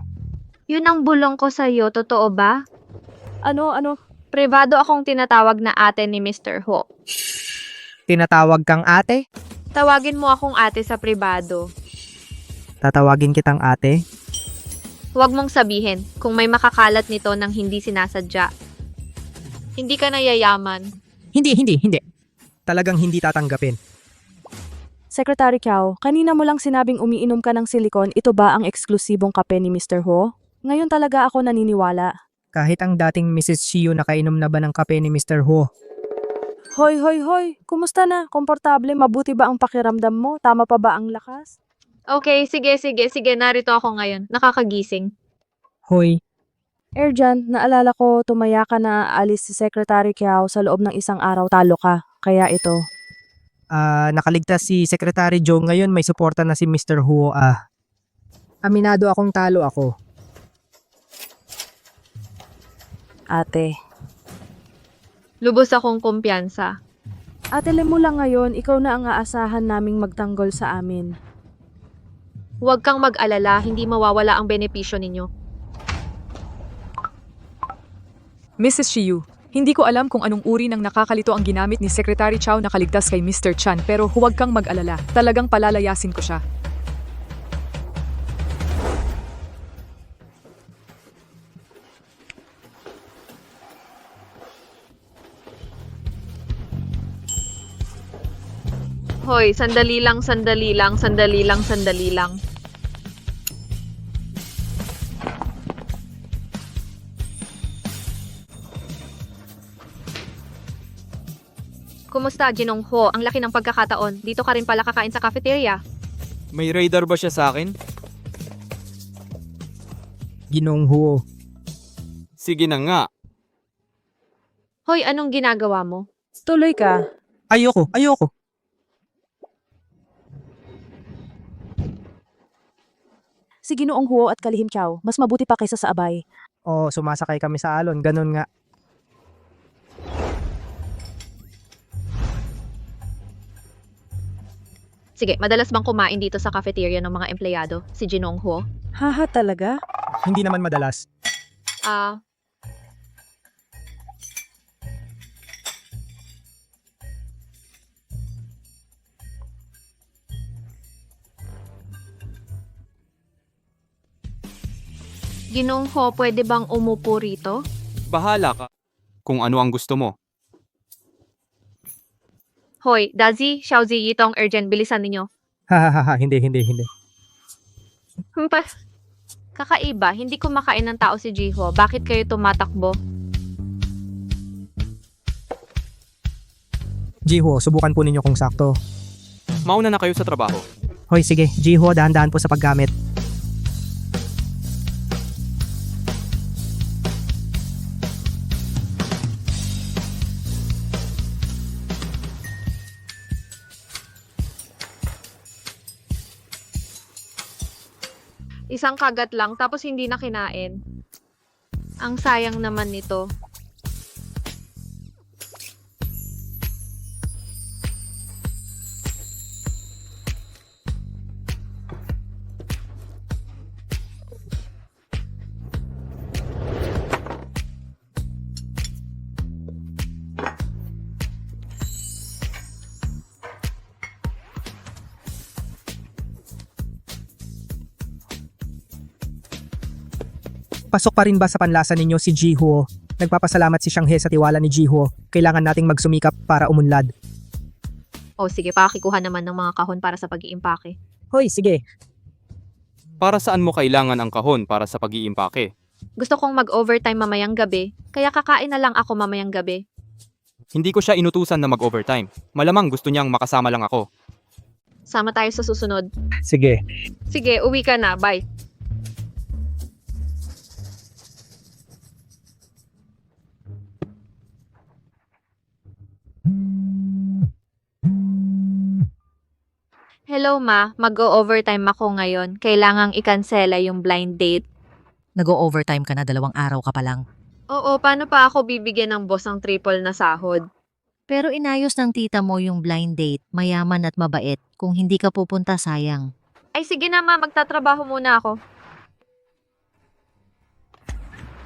Yun ang bulong ko sa'yo, totoo ba? Ano? Privado akong tinatawag na ate ni Mr. Ho. Tinatawag kang ate? Tawagin mo akong ate sa pribado. Tatawagin kitang ate? Huwag mong sabihin kung may makakalat nito ng hindi sinasadya. Hindi ka nayayaman. Hindi. Talagang hindi tatanggapin. Secretary Kiao, kanina mo lang sinabing umiinom ka ng silikon, ito ba ang eksklusibong kape ni Mr. Ho? Ngayon talaga ako naniniwala. Kahit ang dating Mrs. Shiyu nakainom na ba ng kape ni Mr. Ho? Hoy, kumusta na? Komportable? Mabuti ba ang pakiramdam mo? Tama pa ba ang lakas? Okay, sige, narito ako ngayon. Nakakagising. Hoy, Erjan, naalala ko tumaya ka na aalis si Secretary Kiao sa loob ng isang araw, talo ka. Kaya ito. nakaligtas si Secretary Joe, ngayon may suporta na si Mr. Huo. Aminado akong talo ako. Ate. Lubos akong kumpiyansa. Ate, mo lang ngayon, ikaw na ang aasahan naming magtanggol sa amin. Huwag kang mag-alala, hindi mawawala ang benepisyo ninyo. Mrs. Shiyu, hindi ko alam kung anong uri ng nakakalito ang ginamit ni Secretary Chow na kaligtas kay Mr. Chan, pero huwag kang mag-alala. Talagang palalayasin ko siya. Hoy, sandali lang. Kumusta, Jinong Ho? Ang laki ng pagkakataon. Dito ka rin pala kakain sa cafeteria. May radar ba siya sa akin? Ginoong Huo. Sige na nga. Hoy, anong ginagawa mo? Tuloy ka. Ayoko. Si Ginoong Huo at Kalihim Chow, mas mabuti pa kaysa sa abay. O sumasakay kami sa alon, ganun nga. Sige, madalas bang kumain dito sa cafeteria ng mga empleyado, si Jinong Ho? Haha, talaga? Hindi naman madalas. Ginong Ho, pwede bang umupo rito? Bahala ka. Kung ano ang gusto mo. Hoy, Dazi, Xiaozi, Yitong, Urgent, bilisan ninyo. Hahaha, hindi. Kakaiba, hindi kumakain ng tao si Jiho. Bakit kayo tumatakbo? Jiho, subukan po ninyo kung sakto. Mauna na kayo sa trabaho. Hoy, sige. Jiho, dahan-dahan po sa paggamit. Isang kagat lang, tapos hindi na kinain. Ang sayang naman nito. Pasok pa rin ba sa panlasa ninyo si Jiho? Nagpapasalamat si Shanghe sa tiwala ni Jiho. Kailangan nating magsumikap para umunlad. O sige, pakikuha naman ng mga kahon para sa pag-iimpake. Hoy, sige. Para saan mo kailangan ang kahon para sa pag-iimpake? Gusto kong mag-overtime mamayang gabi, kaya kakain na lang ako mamayang gabi. Hindi ko siya inutusan na mag-overtime. Malamang gusto niyang makasama lang ako. Sama tayo sa susunod. Sige. Sige, uwi ka na. Bye. Hello ma, mag-o-overtime ako ngayon. Kailangang ikansela yung blind date. Nag-o-overtime ka na, 2 araw ka pa lang. Oo, paano pa ako bibigyan ng boss ng triple na sahod? Pero inayos ng tita mo yung blind date, mayaman at mabait. Kung hindi ka pupunta, sayang. Ay sige na ma, magtatrabaho muna ako.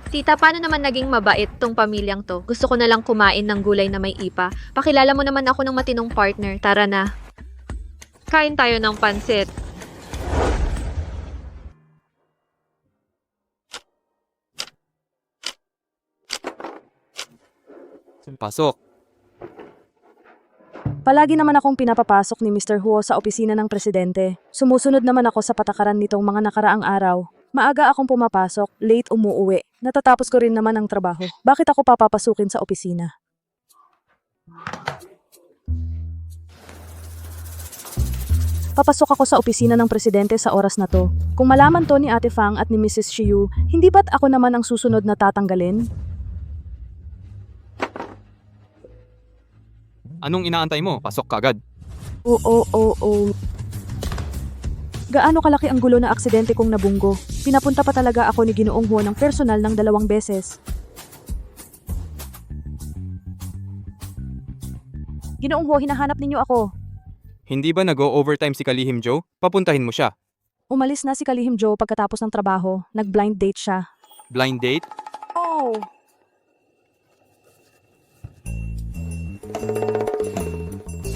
Tita, paano naman naging mabait tong pamilyang to? Gusto ko na lang kumain ng gulay na may ipa. Pakilala mo naman ako ng matinong partner. Tara na. Kain tayo ng pansit. Pasok. Palagi naman akong pinapapasok ni Mr. Huo sa opisina ng presidente. Sumusunod naman ako sa patakaran nitong mga nakaraang araw. Maaga akong pumapasok, late umuuwi. Natatapos ko rin naman ang trabaho. Bakit ako papapasukin sa opisina? Papasok ako sa opisina ng presidente sa oras na to. Kung malaman to ni Ate Fang at ni Mrs. Shiyu, hindi ba't ako naman ang susunod na tatanggalin? Anong inaantay mo? Pasok kagad. Oo. Gaano kalaki ang gulo na aksidente kong nabunggo? Pinapunta pa talaga ako ni Ginoong Huo ng personal ng 2 beses. Ginoong Huo, hinahanap ninyo ako. Hindi ba nag-o-overtime si Kalihim Joe? Papuntahin mo siya. Umalis na si Kalihim Joe pagkatapos ng trabaho. Nag-blind date siya. Blind date? Oh!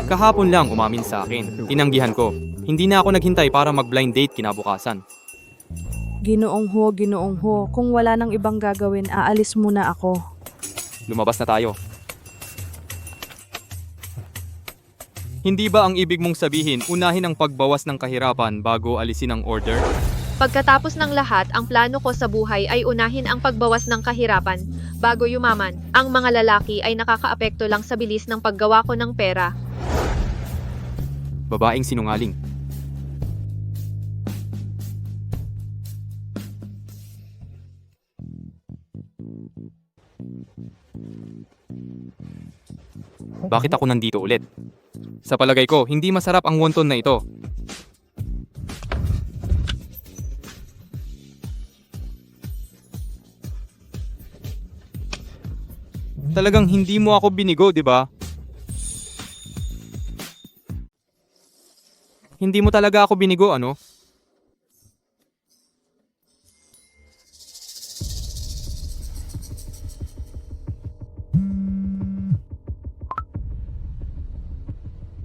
Kahapon lang umamin sa akin. Tinanggihan ko. Hindi na ako naghintay para mag-blind date kinabukasan. Ginoong Huo, kung wala nang ibang gagawin, aalis muna ako. Lumabas na tayo. Hindi ba ang ibig mong sabihin unahin ang pagbawas ng kahirapan bago alisin ang order? Pagkatapos ng lahat, ang plano ko sa buhay ay unahin ang pagbawas ng kahirapan bago yumaman. Ang mga lalaki ay nakakaapekto lang sa bilis ng paggawa ko ng pera. Babaeng sinungaling. Bakit ako nandito ulit? Sa palagay ko, hindi masarap ang wonton na ito. Talagang hindi mo ako binigo, di ba? Hindi mo talaga ako binigo, ano?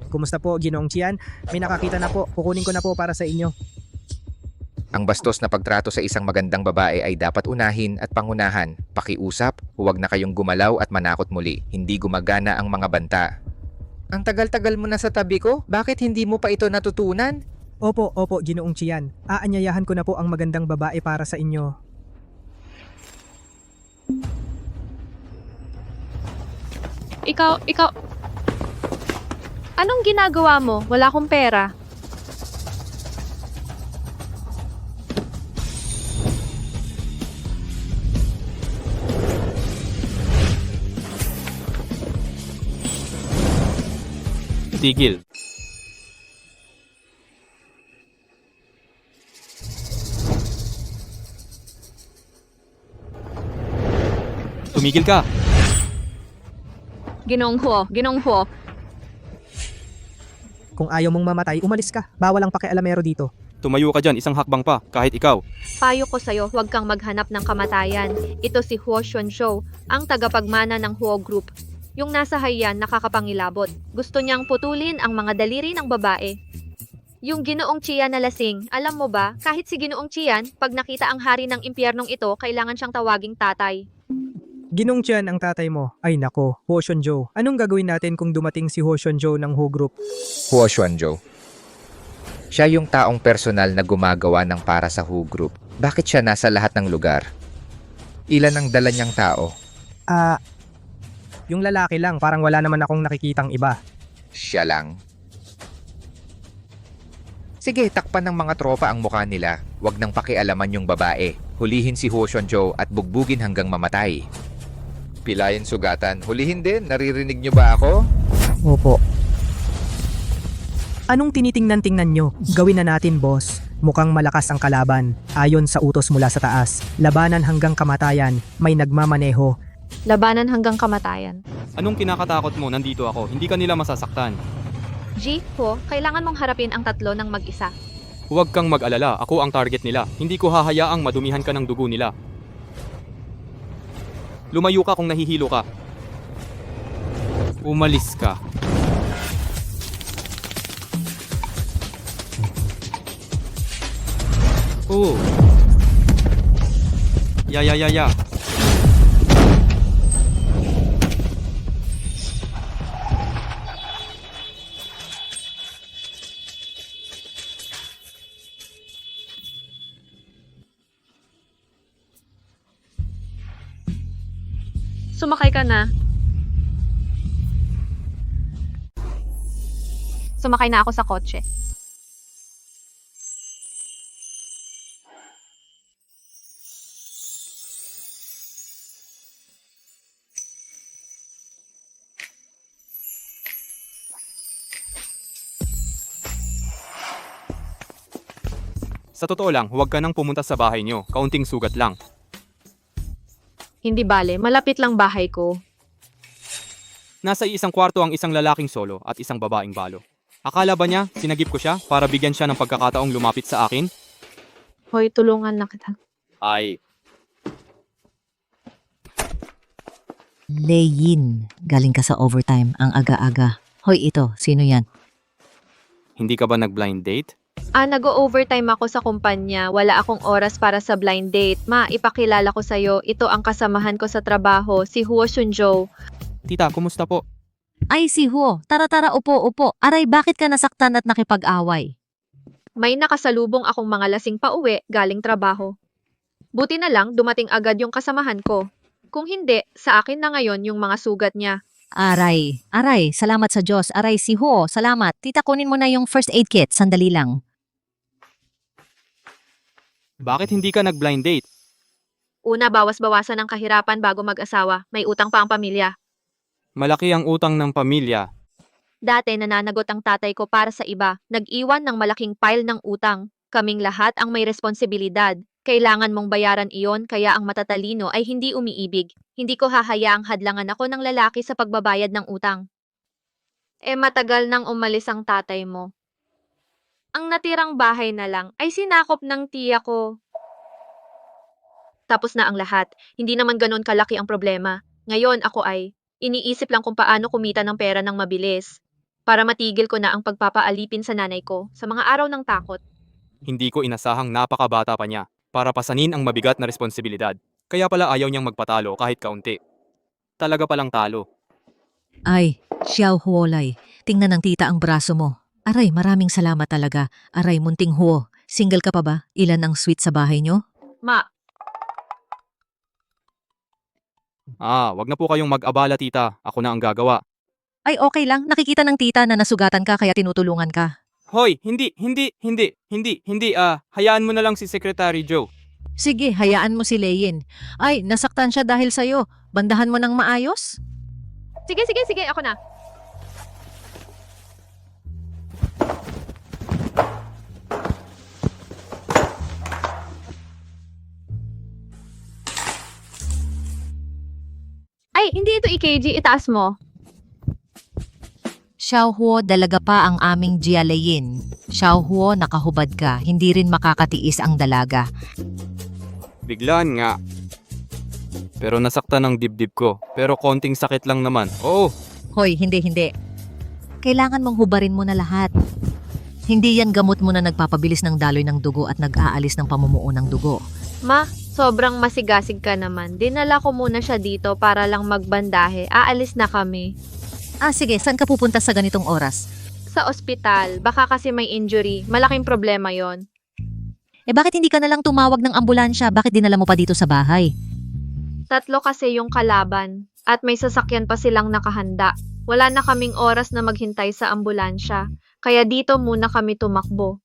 Kumusta po, Ginoong Chian? May nakakita na po. Kukunin ko na po para sa inyo. Ang bastos na pagtrato sa isang magandang babae ay dapat unahin at pangunahan. Pakiusap, huwag na kayong gumalaw at manakot muli. Hindi gumagana ang mga banta. Ang tagal-tagal mo na sa tabi ko, bakit hindi mo pa ito natutunan? Opo, Ginoong Chian. Aanyayahan ko na po ang magandang babae para sa inyo. Ikaw... Anong ginagawa mo? Wala akong pera. Tigil. Tumigil ka. Ginoong Huo. Kung ayaw mong mamatay, umalis ka. Bawal ang pakialamero dito. Tumayo ka dyan, isang hakbang pa, kahit ikaw. Payo ko sa'yo, huwag kang maghanap ng kamatayan. Ito si Huo Xuanzhou, ang tagapagmana ng Huo Group. Yung nasa Haiyan nakakapangilabot. Gusto niyang putulin ang mga daliri ng babae. Yung Ginoong Chian na lasing, alam mo ba, kahit si Ginoong Chian, pag nakita ang hari ng impyernong ito, kailangan siyang tawaging tatay. Ginoong Chian ang tatay mo. Ay nako, Huo Xuanzhou. Anong gagawin natin kung dumating si Huo Xuanzhou ng Huo Group? Huo Xuanzhou. Siya yung taong personal na gumagawa ng para sa Huo Group. Bakit siya nasa lahat ng lugar? Ilan ang dala niyang tao? Yung lalaki lang, parang wala naman akong nakikitang iba. Siya lang. Sige, takpan ng mga tropa ang mukha nila. Huwag nang pakialaman yung babae. Hulihin si Huo Xuanzhou at bugbugin hanggang mamatay. Pilayan sugatan. Hulihin din. Naririnig niyo ba ako? Opo. Anong tinitingnan-tingnan nyo? Gawin na natin, boss. Mukhang malakas ang kalaban. Ayon sa utos mula sa taas. Labanan hanggang kamatayan. May nagmamaneho. Labanan hanggang kamatayan. Anong kinakatakot mo? Nandito ako, hindi ka nila masasaktan. Huo, kailangan mong harapin ang tatlo ng mag-isa. Huwag kang mag-alala, ako ang target nila. Hindi ko hahayaang madumihan ka ng dugo nila. Lumayo ka kung nahihilo ka. Umalis ka. Oh. Ya. Sumakay ka na. Sumakay na ako sa kotse. Sa totoo lang, huwag ka nang pumunta sa bahay nyo. Kaunting sugat lang. Hindi bale, malapit lang bahay ko. Nasa isang kwarto ang isang lalaking solo at isang babaeng balo. Akala ba niya, sinagip ko siya para bigyan siya ng pagkakataong lumapit sa akin? Hoy, tulungan na kita. Ay, Leyin, galing ka sa overtime ang aga-aga. Hoy, ito, sino yan? hindi ka ba nag-blind date? Nag-overtime ako sa kumpanya. Wala akong oras para sa blind date. Ma, ipakilala ko sa'yo. Ito ang kasamahan ko sa trabaho, si Huo Shunjo. Tita, kumusta po? Ay, si Huo. Tara, upo. Aray, bakit ka nasaktan at nakipag-away? May nakasalubong akong mga lasing pauwi galing trabaho. Buti na lang dumating agad yung kasamahan ko. Kung hindi, sa akin na ngayon yung mga sugat niya. Aray, salamat sa Diyos. Aray, si Huo, salamat. Tita, kunin mo na yung first aid kit. Sandali lang. Bakit hindi ka nag-blind date? Una, bawas-bawasan ang kahirapan bago mag-asawa. May utang pa ang pamilya. Malaki ang utang ng pamilya. Dati nananagot ang tatay ko para sa iba. Nag-iwan ng malaking pile ng utang. Kaming lahat ang may responsibilidad. Kailangan mong bayaran iyon kaya ang matatalino ay hindi umiibig. Hindi ko hahayaang hadlangan ako ng lalaki sa pagbabayad ng utang. Matagal nang umalis ang tatay mo. Ang natirang bahay na lang ay sinakop ng tiya ko. Tapos na ang lahat. Hindi naman ganon kalaki ang problema. Ngayon ako ay iniisip lang kung paano kumita ng pera ng mabilis. Para matigil ko na ang pagpapaalipin sa nanay ko sa mga araw ng takot. Hindi ko inasahang napakabata pa niya para pasanin ang mabigat na responsibilidad. Kaya pala ayaw niyang magpatalo kahit kaunti. Talaga palang talo. Ay, Xiao Huolay. Tingnan ng tita ang braso mo. Aray, maraming salamat talaga. Aray, munting Huo. Single ka pa ba? Ilan ang suite sa bahay nyo? Ma, Wag na po kayong mag-abala tita. Ako na ang gagawa. Ay, okay lang. Nakikita ng tita na nasugatan ka kaya tinutulungan ka. Hoy, hindi. Hayaan mo na lang si Secretary Joe. Sige, hayaan mo si Leyin. Ay, nasaktan siya dahil sa'yo. Bandahan mo ng maayos? sige, ako na. Ay, hindi ito EKG, itaas mo. Xiao Huo, dalaga pa ang aming Jia Leyin. Xiao Huo, nakahubad ka. Hindi rin makakatiis ang dalaga. Biglaan nga. Pero nasaktan ang dibdib ko. Pero konting sakit lang naman. Oo, Hoy, hindi. Kailangan mong hubarin mo na lahat. Hindi yan gamot mo na nagpapabilis ng daloy ng dugo at nag-aalis ng pamumuo ng dugo. Ma, sobrang masigasig ka naman. Dinala ko muna siya dito para lang magbandahe. Aalis na kami. Sige, saan ka pupunta sa ganitong oras? Sa ospital, baka kasi may injury. Malaking problema yon. Bakit hindi ka na lang tumawag ng ambulansya? Bakit dinala mo pa dito sa bahay? 3 kasi yung kalaban. At may sasakyan pa silang nakahanda. Wala na kaming oras na maghintay sa ambulansya. Kaya dito muna kami tumakbo.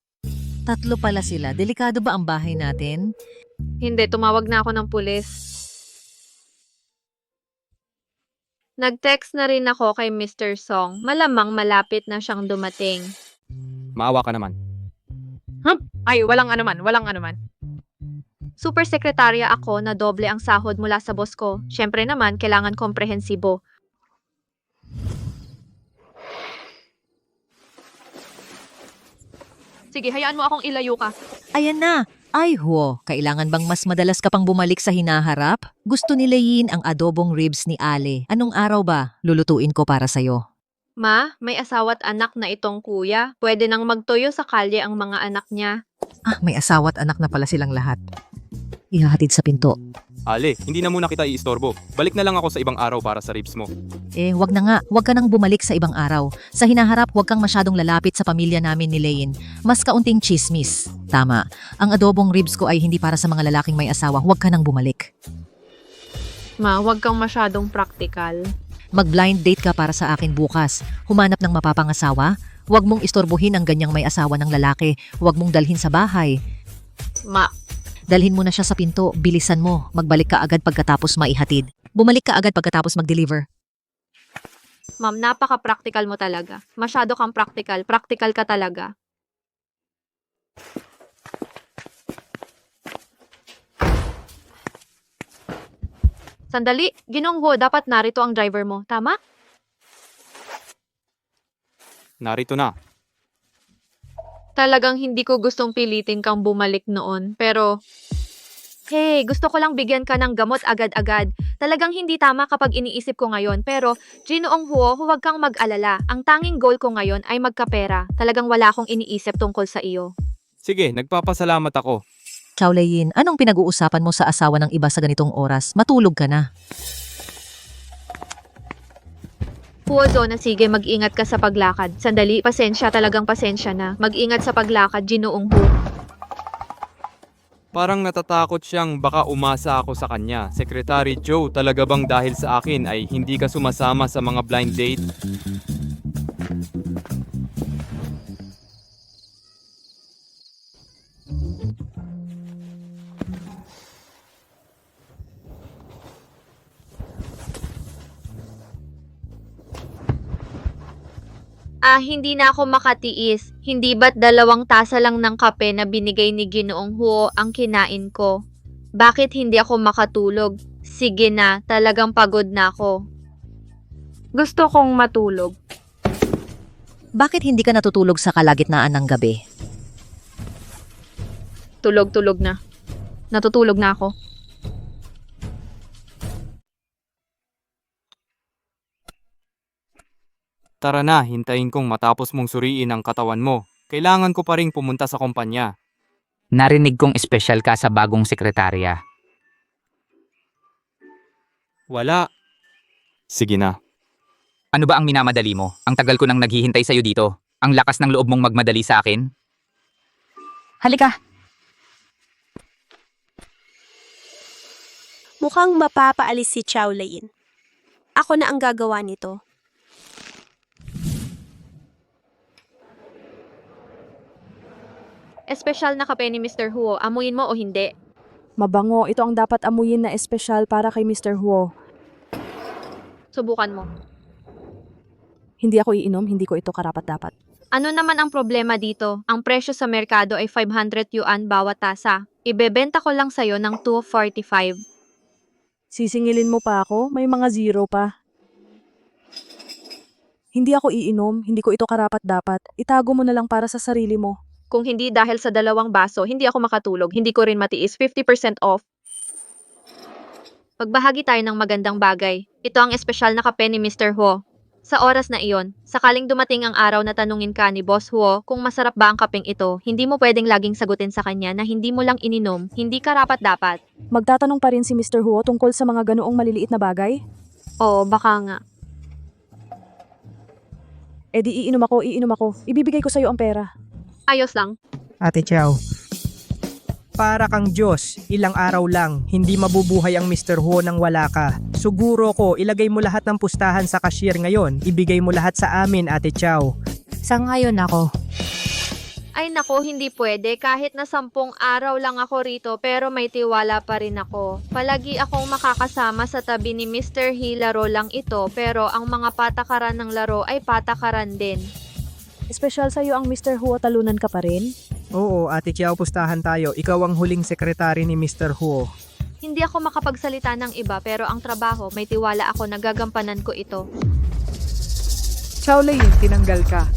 3 pala sila. Delikado ba ang bahay natin? Hindi, tumawag na ako ng pulis. Nag-text na rin ako kay Mr. Song. Malamang malapit na siyang dumating. maawa ka naman. Ay, walang anuman. Super sekretarya ako na doble ang sahod mula sa boss ko. Siyempre naman, kailangan komprehensibo. Sige, hayaan mo akong ilayo ka. Ayan na. Ay Huo, kailangan bang mas madalas ka pang bumalik sa hinaharap? Gusto ni Leyin ang adobong ribs ni Ale. Anong araw ba? Lulutuin ko para sa'yo. Ma, may asawa't anak na itong kuya. Pwede nang magtoyo sa kalye ang mga anak niya. May asawa't anak na pala silang lahat. Ihahatid sa pinto. Ale, hindi na muna kita iistorbo. Balik na lang ako sa ibang araw para sa ribs mo. Wag na nga. Wag ka nang bumalik sa ibang araw. Sa hinaharap, wag kang masyadong lalapit sa pamilya namin ni Leyin. Mas kaunting chismis. Tama. Ang adobong ribs ko ay hindi para sa mga lalaking may asawa. Wag ka nang bumalik. Ma, huwag kang masyadong practical. Mag-blind date ka para sa akin bukas. Humanap ng mapapangasawa. Huwag mong istorbohin ang ganyang may asawa ng lalaki. Huwag mong dalhin sa bahay. Ma, Dalhin mo na siya sa pinto. Bilisan mo. Magbalik ka agad pagkatapos maihatid. Bumalik ka agad pagkatapos mag-deliver. ma'am, napaka-practical mo talaga. Masyado kang practical. Practical ka talaga. Sandali, Ginongho, dapat narito ang driver mo. Tama? Narito na. Talagang hindi ko gustong pilitin kang bumalik noon. Pero, hey, gusto ko lang bigyan ka ng gamot agad-agad. Talagang hindi tama kapag iniisip ko ngayon. Pero, Ginoong Huo, huwag kang mag-alala. Ang tanging goal ko ngayon ay magkapera. Talagang wala akong iniisip tungkol sa iyo. Sige, nagpapasalamat ako. Chow Lei-yin, anong pinag-uusapan mo sa asawa ng iba sa ganitong oras? Matulog ka na. Huo Zona, sige, mag-ingat ka sa paglakad. Sandali, pasensya, talagang pasensya na. Mag-ingat sa paglakad, Ginoong Huo. Parang natatakot siyang baka umasa ako sa kanya. Secretary Joe, talaga bang dahil sa akin ay hindi ka sumasama sa mga blind date? Hindi na ako makatiis. Hindi ba't 2 tasa lang ng kape na binigay ni Ginoong Huo ang kinain ko? Bakit hindi ako makatulog? Sige na, talagang pagod na ako. Gusto kong matulog. Bakit hindi ka natutulog sa kalagitnaan ng gabi? Tulog na. Natutulog na ako. Tara na, hintayin kong matapos mong suriin ang katawan mo. Kailangan ko pa ring pumunta sa kumpanya. Narinig kong espesyal ka sa bagong sekretarya. Wala. Sige na. Ano ba ang minamadali mo? Ang tagal ko nang naghihintay sa'yo dito. Ang lakas ng loob mong magmadali sa akin. Halika! Mukhang mapapaalis si Chow Lei-yin. Ako na ang gagawa nito. Espesyal na kape ni Mr. Huo. Amuyin mo o hindi? Mabango, ito ang dapat amuyin na espesyal para kay Mr. Huo. Subukan mo. Hindi ako iinom, hindi ko ito karapat-dapat. Ano naman ang problema dito? Ang presyo sa merkado ay 500 yuan bawat tasa. Ibebenta ko lang sa'yo ng 245. Sisingilin mo pa ako? May mga zero pa. Hindi ako iinom, hindi ko ito karapat-dapat. Itago mo na lang para sa sarili mo. Kung hindi dahil sa 2 baso, hindi ako makatulog. Hindi ko rin matiis. 50% off. Pagbahagi tayo ng magandang bagay. Ito ang espesyal na kape ni Mr. Huo. Sa oras na iyon, sakaling dumating ang araw na tanungin ka ni Boss Huo kung masarap ba ang kapeng ito, hindi mo pwedeng laging sagutin sa kanya na hindi mo lang ininom, hindi karapat-dapat. Magtatanong pa rin si Mr. Huo tungkol sa mga ganoong maliliit na bagay? Oo, baka nga. Eh di iinom ako. Ibibigay ko sa'yo ang pera. Ayos lang. Ate Chow, para kang Diyos, ilang araw lang, hindi mabubuhay ang Mr. Huo nang wala ka. Siguro ko, ilagay mo lahat ng pustahan sa cashier ngayon. Ibigay mo lahat sa amin, Ate Chow. Sangayon ako. Ay nako, hindi pwede. Kahit na 10 araw lang ako rito, pero may tiwala pa rin ako. Palagi akong makakasama sa tabi ni Mr. He, laro lang ito, pero ang mga patakaran ng laro ay patakaran din. Espesyal sa'yo ang Mr. Huo, talunan ka pa rin? Oo, Ate Chow, pustahan tayo. Ikaw ang huling sekretary ni Mr. Huo. Hindi ako makapagsalita ng iba, pero ang trabaho, may tiwala ako na gagampanan ko ito. Chow Lei-yin, tinanggal ka.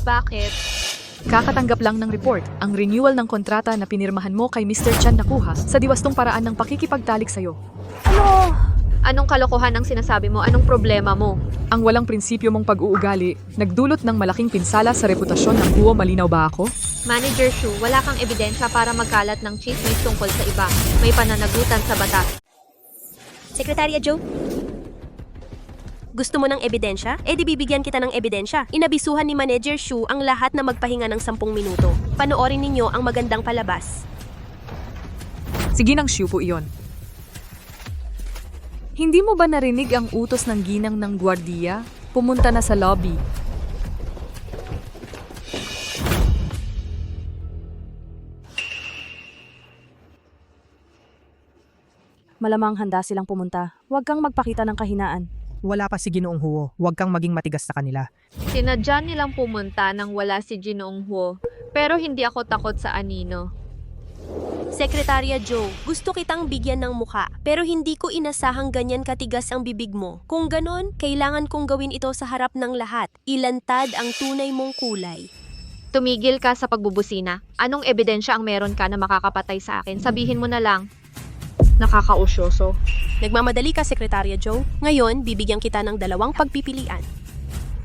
Bakit? Kakatanggap lang ng report. Ang renewal ng kontrata na pinirmahan mo kay Mr. Chan nakuha sa diwastong paraan ng pakikipagtalik sa'yo. Ano? Anong kalokohan ang sinasabi mo? Anong problema mo? Ang walang prinsipyo mong pag-uugali, nagdulot ng malaking pinsala sa reputasyon ng Huo. Malinaw ba ako? Manager Shu, wala kang ebidensya para magkalat ng chismis tungkol sa iba. May pananagutan sa batas. Sekretarya Joe? Gusto mo ng ebidensya? Eh di bibigyan kita ng ebidensya. Inabisuhan ni Manager Shu ang lahat na magpahinga ng 10 minuto. Panoorin ninyo ang magandang palabas. Sige nang Shu po iyon. Hindi mo ba narinig ang utos ng ginang ng gwardiya? Pumunta na sa lobby. Malamang handa silang pumunta. Huwag kang magpakita ng kahinaan. Wala pa si Ginoong Huo, huwag kang maging matigas sa kanila. Sinadya nilang pumunta nang wala si Ginoong Huo, pero hindi ako takot sa anino. Sekretarya Joe, gusto kitang bigyan ng muka, pero hindi ko inasahang ganyan katigas ang bibig mo. Kung ganon, kailangan kong gawin ito sa harap ng lahat. Ilantad ang tunay mong kulay. Tumigil ka sa pagbubusina. Anong ebidensya ang meron ka na makakapatay sa akin? Sabihin mo na lang. Nakakausyoso. Nagmamadali ka, Sekretarya Joe. Ngayon, bibigyan kita ng 2 pagpipilian.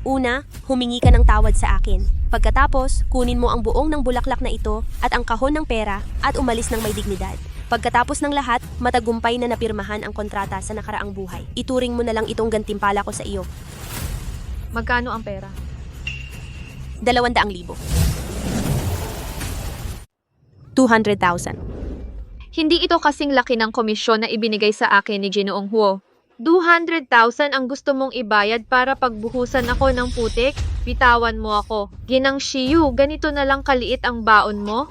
Una, humingi ka ng tawad sa akin. Pagkatapos, kunin mo ang buong ng bulaklak na ito at ang kahon ng pera at umalis ng may dignidad. Pagkatapos ng lahat, matagumpay na napirmahan ang kontrata sa nakaraang buhay. Ituring mo na lang itong gantimpala ko sa iyo. Magkano ang pera? 200,000. 200,000. Hindi ito kasing laki ng komisyon na ibinigay sa akin ni Ginoong Huo. 200,000 ang gusto mong ibayad para pagbuhusan ako ng putik? Bitawan mo ako. Ginang Shiyu, ganito na lang kaliit ang baon mo?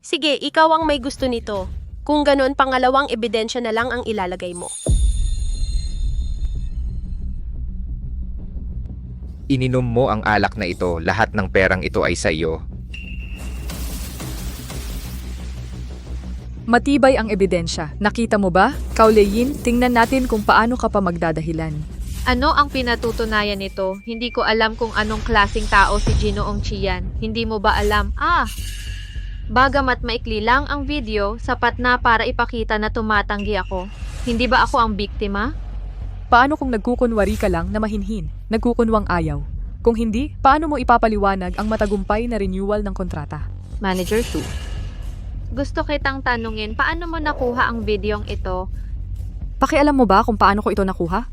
Sige, ikaw ang may gusto nito. Kung ganon, pangalawang ebidensya na lang ang ilalagay mo. Ininom mo ang alak na ito, lahat ng perang ito ay sa iyo. Matibay ang ebidensya. Nakita mo ba? Kauleyin, tingnan natin kung paano ka pa magdadahilan. Ano ang pinatutunayan nito? Hindi ko alam kung anong klaseng tao si Ginoong Chian. Hindi mo ba alam? Bagamat maikli lang ang video, sapat na para ipakita na tumatanggi ako. Hindi ba ako ang biktima? Paano kung nagkukunwari ka lang na mahinhin, nagkukunwang ayaw? Kung hindi, paano mo ipapaliwanag ang matagumpay na renewal ng kontrata? Manager 2. Gusto kitang tanungin, paano mo nakuha ang videong ito? Pakialam mo ba kung paano ko ito nakuha?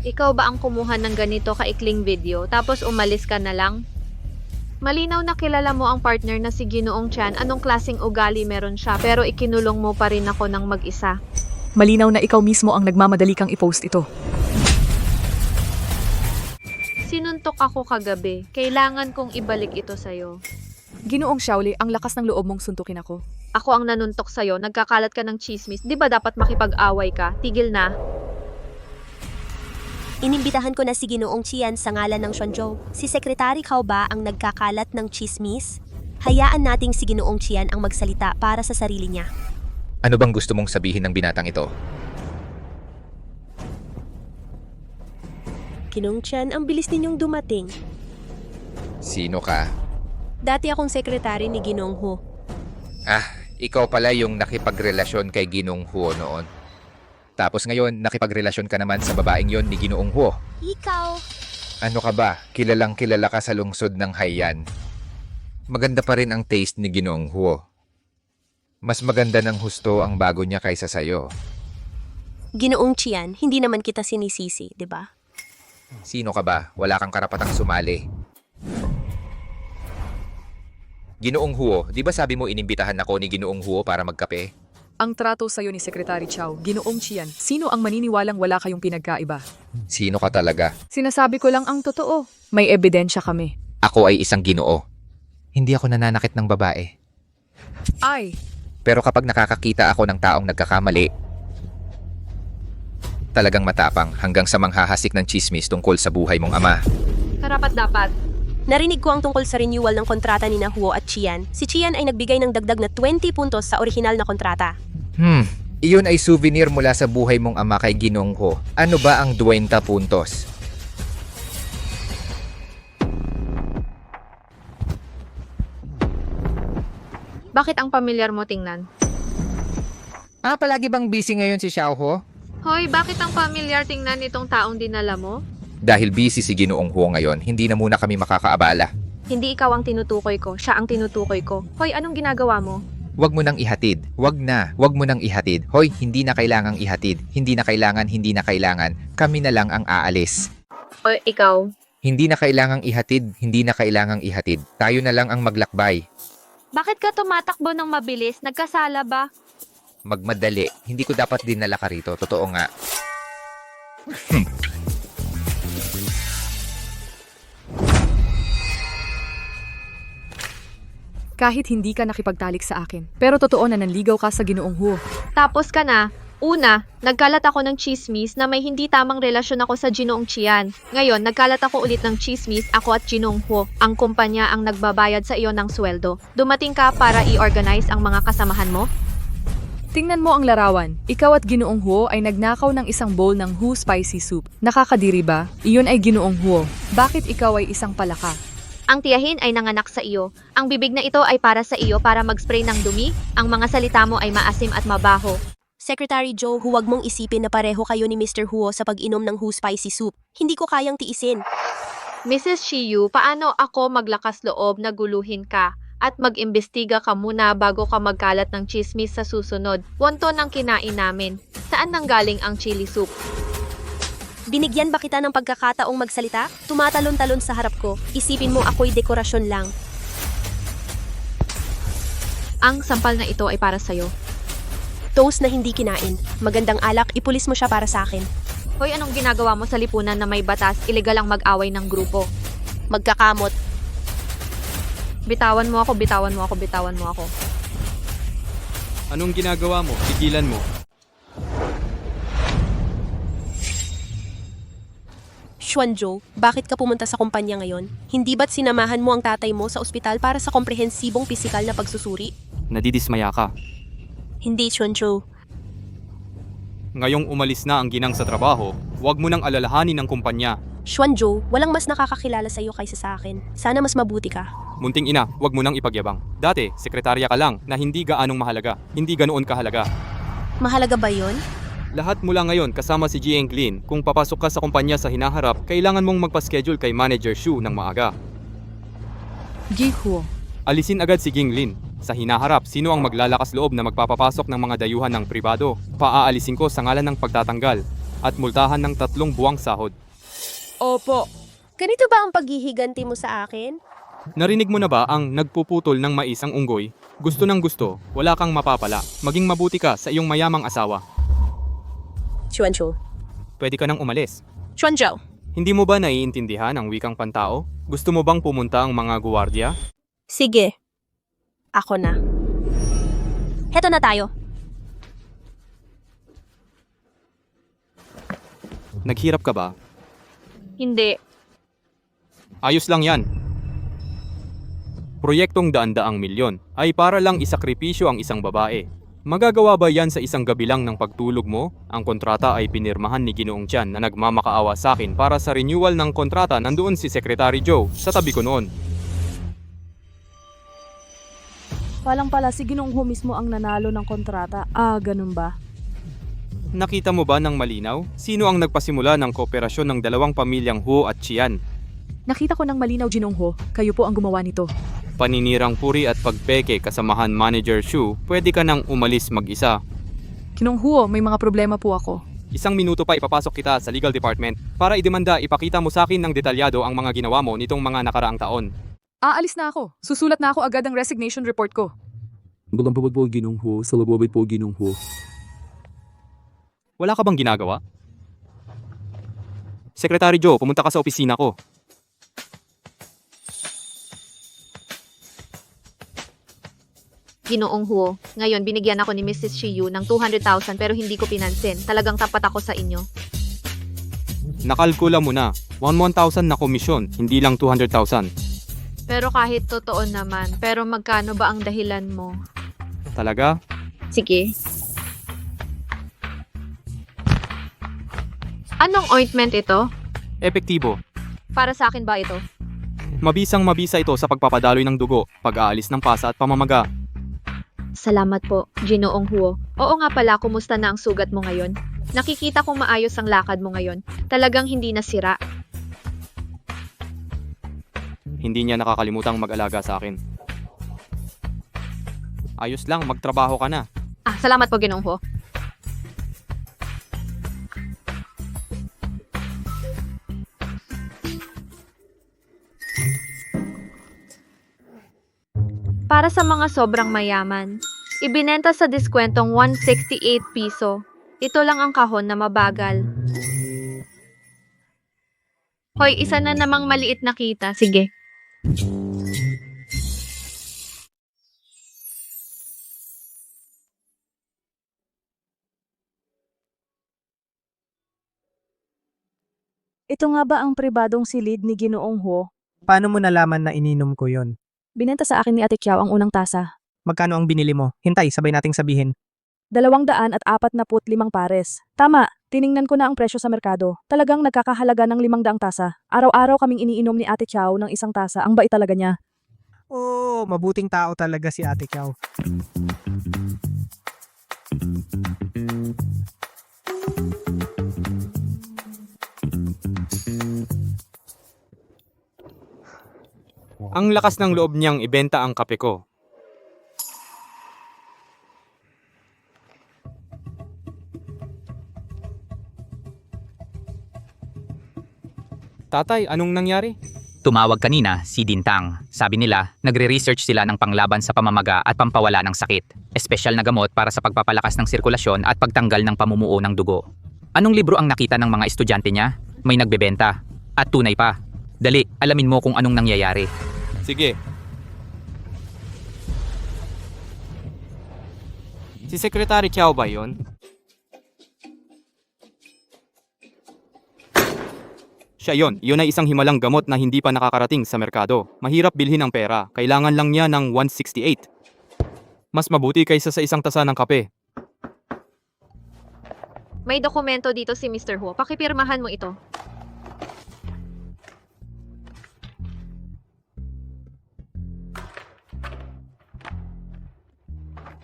Ikaw ba ang kumuha ng ganito kaikling video, tapos umalis ka na lang? Malinaw na kilala mo ang partner na si Ginoong Chan, anong klaseng ugali meron siya, pero ikinulong mo pa rin ako ng mag-isa. Malinaw na ikaw mismo ang nagmamadali kang i-post ito. Sinuntok ako kagabi, kailangan kong ibalik ito sa'yo. Ginoong Shaoli, ang lakas ng loob mong suntukin ako. Ako ang nanuntok sa'yo, nagkakalat ka ng chismis, di ba dapat makipag-away ka? Tigil na. Inimbitahan ko na si Ginoong Chian sa ngalan ng Xuanzhou. Si Sekretary Cao ba ang nagkakalat ng chismis? Hayaan nating si Ginoong Chian ang magsalita para sa sarili niya. Ano bang gusto mong sabihin ng binatang ito? Ginoong Chian, ang bilis ninyong dumating. Sino ka? Dati akong sekretary ni Ginoong Huo. Ikaw pala yung nakipagrelasyon kay Ginoong Huo noon. Tapos ngayon, nakipagrelasyon ka naman sa babaeng yon ni Ginoong Huo. Ikaw! Ano ka ba? Kilalang kilala ka sa lungsod ng Haiyan. Maganda pa rin ang taste ni Ginoong Huo. Mas maganda ng husto ang bago niya kaysa sayo. Ginoong Chian, hindi naman kita sinisisi, di ba? Sino ka ba? Wala kang karapatang sumali. Ginoong Huo, di ba sabi mo inimbitahan ako ni Ginoong Huo para magkape? Ang trato sa'yo ni Secretary Chow, Ginoong Chian, sino ang maniniwalang wala kayong pinagkaiba? Sino ka talaga? Sinasabi ko lang ang totoo. May ebidensya kami. Ako ay isang ginoo. Hindi ako nananakit ng babae. Ay, Pero kapag nakakakita ako ng taong nagkakamali, talagang matapang hanggang sa manghahasik ng chismis tungkol sa buhay mong ama. Karapat-dapat. Narinig ko ang tungkol sa renewal ng kontrata ni Huo at Chian. Si Chian ay nagbigay ng dagdag na 20 puntos sa orihinal na kontrata. Iyon ay souvenir mula sa buhay mong ama kay Ginoong Huo. Ano ba ang 20 puntos? Bakit ang pamilyar mo tingnan? Palagi bang busy ngayon si Xiao Huo? Hoy, bakit ang pamilyar tingnan nitong taong dinala mo? Dahil busy si Ginoong Huo ngayon, hindi na muna kami makakaabala. Hindi ikaw ang tinutukoy ko, siya ang tinutukoy ko. Hoy, anong ginagawa mo? Huwag mo nang ihatid. Huwag na. Huwag mo nang ihatid. Hoy, hindi na kailangang ihatid. Hindi na kailangan, hindi na kailangan. Kami na lang ang aalis. O ikaw? Hindi na kailangang ihatid. Hindi na kailangang ihatid. Tayo na lang ang maglakbay. Bakit ka tumatakbo ng mabilis? Nagkasala ba? Magmadali. Hindi ko dapat dinala ka rito. Totoo nga. Kahit hindi ka nakipagtalik sa akin. Pero totoo na nanligaw ka sa Ginoong Huo. Tapos ka na. Una, nagkalat ako ng chismis na may hindi tamang relasyon ako sa Ginoong Chian. Ngayon, nagkalat ako ulit ng chismis ako at Ginoong Huo. Ang kumpanya ang nagbabayad sa iyo ng sweldo. Dumating ka para i-organize ang mga kasamahan mo? Tingnan mo ang larawan. Ikaw at Ginoong Huo ay nagnakaw ng isang bowl ng Hu spicy soup. Nakakadiri ba? Iyon ay Ginoong Huo. Bakit ikaw ay isang palaka? Ang tiyahin ay nanganak sa iyo. Ang bibig na ito ay para sa iyo para mag-spray ng dumi. Ang mga salita mo ay maasim at mabaho. Secretary Joe, huwag mong isipin na pareho kayo ni Mr. Huo sa pag-inom ng Hu spicy soup. Hindi ko kayang tiisin. Mrs. Shiyu, paano ako maglakas loob na guluhin ka? At mag-imbestiga ka muna bago ka magkalat ng chismis sa susunod. Wonton ang kinain namin. Saan nanggaling ang chili soup? Binigyan ba kita ng pagkakataong magsalita? Tumatalon-talon sa harap ko. Isipin mo ako'y dekorasyon lang. Ang sampal na ito ay para sa'yo. Toast na hindi kinain. Magandang alak, ipulis mo siya para sa akin. Hoy, anong ginagawa mo sa lipunan na may batas? Ilegal ang mag-away ng grupo. Magkakamot. Bitawan mo ako, bitawan mo ako, bitawan mo ako. Anong ginagawa mo? Tigilan mo. Xuanzhou, bakit ka pumunta sa kumpanya ngayon? Hindi ba't sinamahan mo ang tatay mo sa ospital para sa komprehensibong pisikal na pagsusuri? Nadidismaya ka. Hindi, Xuanzhou. Ngayong umalis na ang ginang sa trabaho, huwag mo nang alalahanin ng kumpanya. Xuanzhou, walang mas nakakakilala sa iyo kaysa sa akin. Sana mas mabuti ka. Munting ina, huwag mo nang ipagyabang. Dati, sekretarya ka lang na hindi gaanong mahalaga. Hindi ganoon kahalaga. Mahalaga ba yon? Lahat mula ngayon kasama si Jiang Lin. Kung papasok ka sa kumpanya sa hinaharap, kailangan mong magpa-schedule kay Manager Shu ng maaga. Gi Huo. Alisin agad si Ging Lin. Sa hinaharap, sino ang maglalakas loob na magpapapasok ng mga dayuhan ng pribado? Paaalisin ko sa ngalan ng pagtatanggal at multahan ng 3 buwang sahod. Opo. Ganito ba ang paghihiganti mo sa akin? Narinig mo na ba ang nagpuputol ng mais ang unggoy? Gusto ng gusto, wala kang mapapala. Maging mabuti ka sa iyong mayamang asawa. Xuanzhou. Pwede ka nang umalis. Xuanzhou. Hindi mo ba naiintindihan ang wikang pantao? Gusto mo bang pumunta ang mga guwardiya? Sige. Ako na. Heto na tayo. Naghirap ka ba? Hindi. Ayos lang yan. Proyektong daan-daang milyon ay para lang isakripisyo ang isang babae. Magagawa ba yan sa isang gabi lang ng pagtulog mo? Ang kontrata ay pinirmahan ni Ginoong Tian na nagmamakaawa sa akin para sa renewal ng kontrata. Nandoon si Secretary Joe sa tabi ko noon. Palang pala si Ginoong Huo mismo ang nanalo ng kontrata. Ganun ba? Nakita mo ba ng malinaw? Sino ang nagpasimula ng kooperasyon ng dalawang pamilyang Huo at Chian? Nakita ko ng malinaw, Ginoong Huo. Kayo po ang gumawa nito. Paninirang puri at pagpeke kasamahan Manager Shu, pwede ka nang umalis mag-isa. Ginoong Huo, may mga problema po ako. 1 minuto pa ipapasok kita sa legal department para idemanda ipakita mo sa akin ng detalyado ang mga ginawa mo nitong mga nakaraang taon. Aalis na ako. Susulat na ako agad ang resignation report ko. Balampabad po Ginoong Huo, salababit po Ginoong Huo. Wala ka bang ginagawa? Secretary Joe, pumunta ka sa opisina ko. Ginoong Huo, ngayon binigyan ako ni Mrs. Shiyu ng 200,000 pero hindi ko pinansin. Talagang tapat ako sa inyo. Nakalkula mo na. 1,000 na komisyon, hindi lang 200,000. Pero kahit totoo naman, pero magkano ba ang dahilan mo? Talaga? Sige. Anong ointment ito? Epektibo. Para sa akin ba ito? Mabisang mabisa ito sa pagpapadaloy ng dugo, pag-aalis ng pasa at pamamaga. Salamat po, Ginoong Huo. Oo nga pala, kumusta na ang sugat mo ngayon? Nakikita kong maayos ang lakad mo ngayon. Talagang hindi nasira. Hindi niya nakakalimutang mag-alaga sa akin. Ayos lang, magtrabaho ka na. Salamat po, Ginoong Huo. Para sa mga sobrang mayaman, Ibinenta sa diskwentong 168 piso. Ito lang ang kahon na mabagal. Hoy, isa na namang maliit na kita. Sige. Ito nga ba ang pribadong silid ni Ginoong Ho? Paano mo nalaman na ininom ko yon? Binenta sa akin ni Ate Kiao ang unang tasa. Magkano ang binili mo? Hintay, sabay nating sabihin. 245 pares. Tama, tiningnan ko na ang presyo sa merkado. Talagang nagkakahalaga ng 500 tasa. Araw-araw kaming iniinom ni Ate Kiao ng isang tasa. Ang bait talaga niya. Oh, mabuting tao talaga si Ate Kiao. Ang lakas ng loob niyang ibenta ang kape ko. Tatay, anong nangyari? Tumawag kanina si Dintang. Sabi nila, nagre-research sila ng panglaban sa pamamaga at pampawala ng sakit. Espesyal na gamot para sa pagpapalakas ng sirkulasyon at pagtanggal ng pamumuo ng dugo. Anong libro ang nakita ng mga estudyante niya? May nagbebenta. At tunay pa. Dali, alamin mo kung anong nangyayari. Sige. Si Secretary Chow ba yun? Siya yon. Yun ay isang himalang gamot na hindi pa nakakarating sa merkado. Mahirap bilhin ang pera. Kailangan lang niya ng 168. Mas mabuti kaysa sa isang tasa ng kape. May dokumento dito si Mr. Ho. Pakipirmahan mo ito.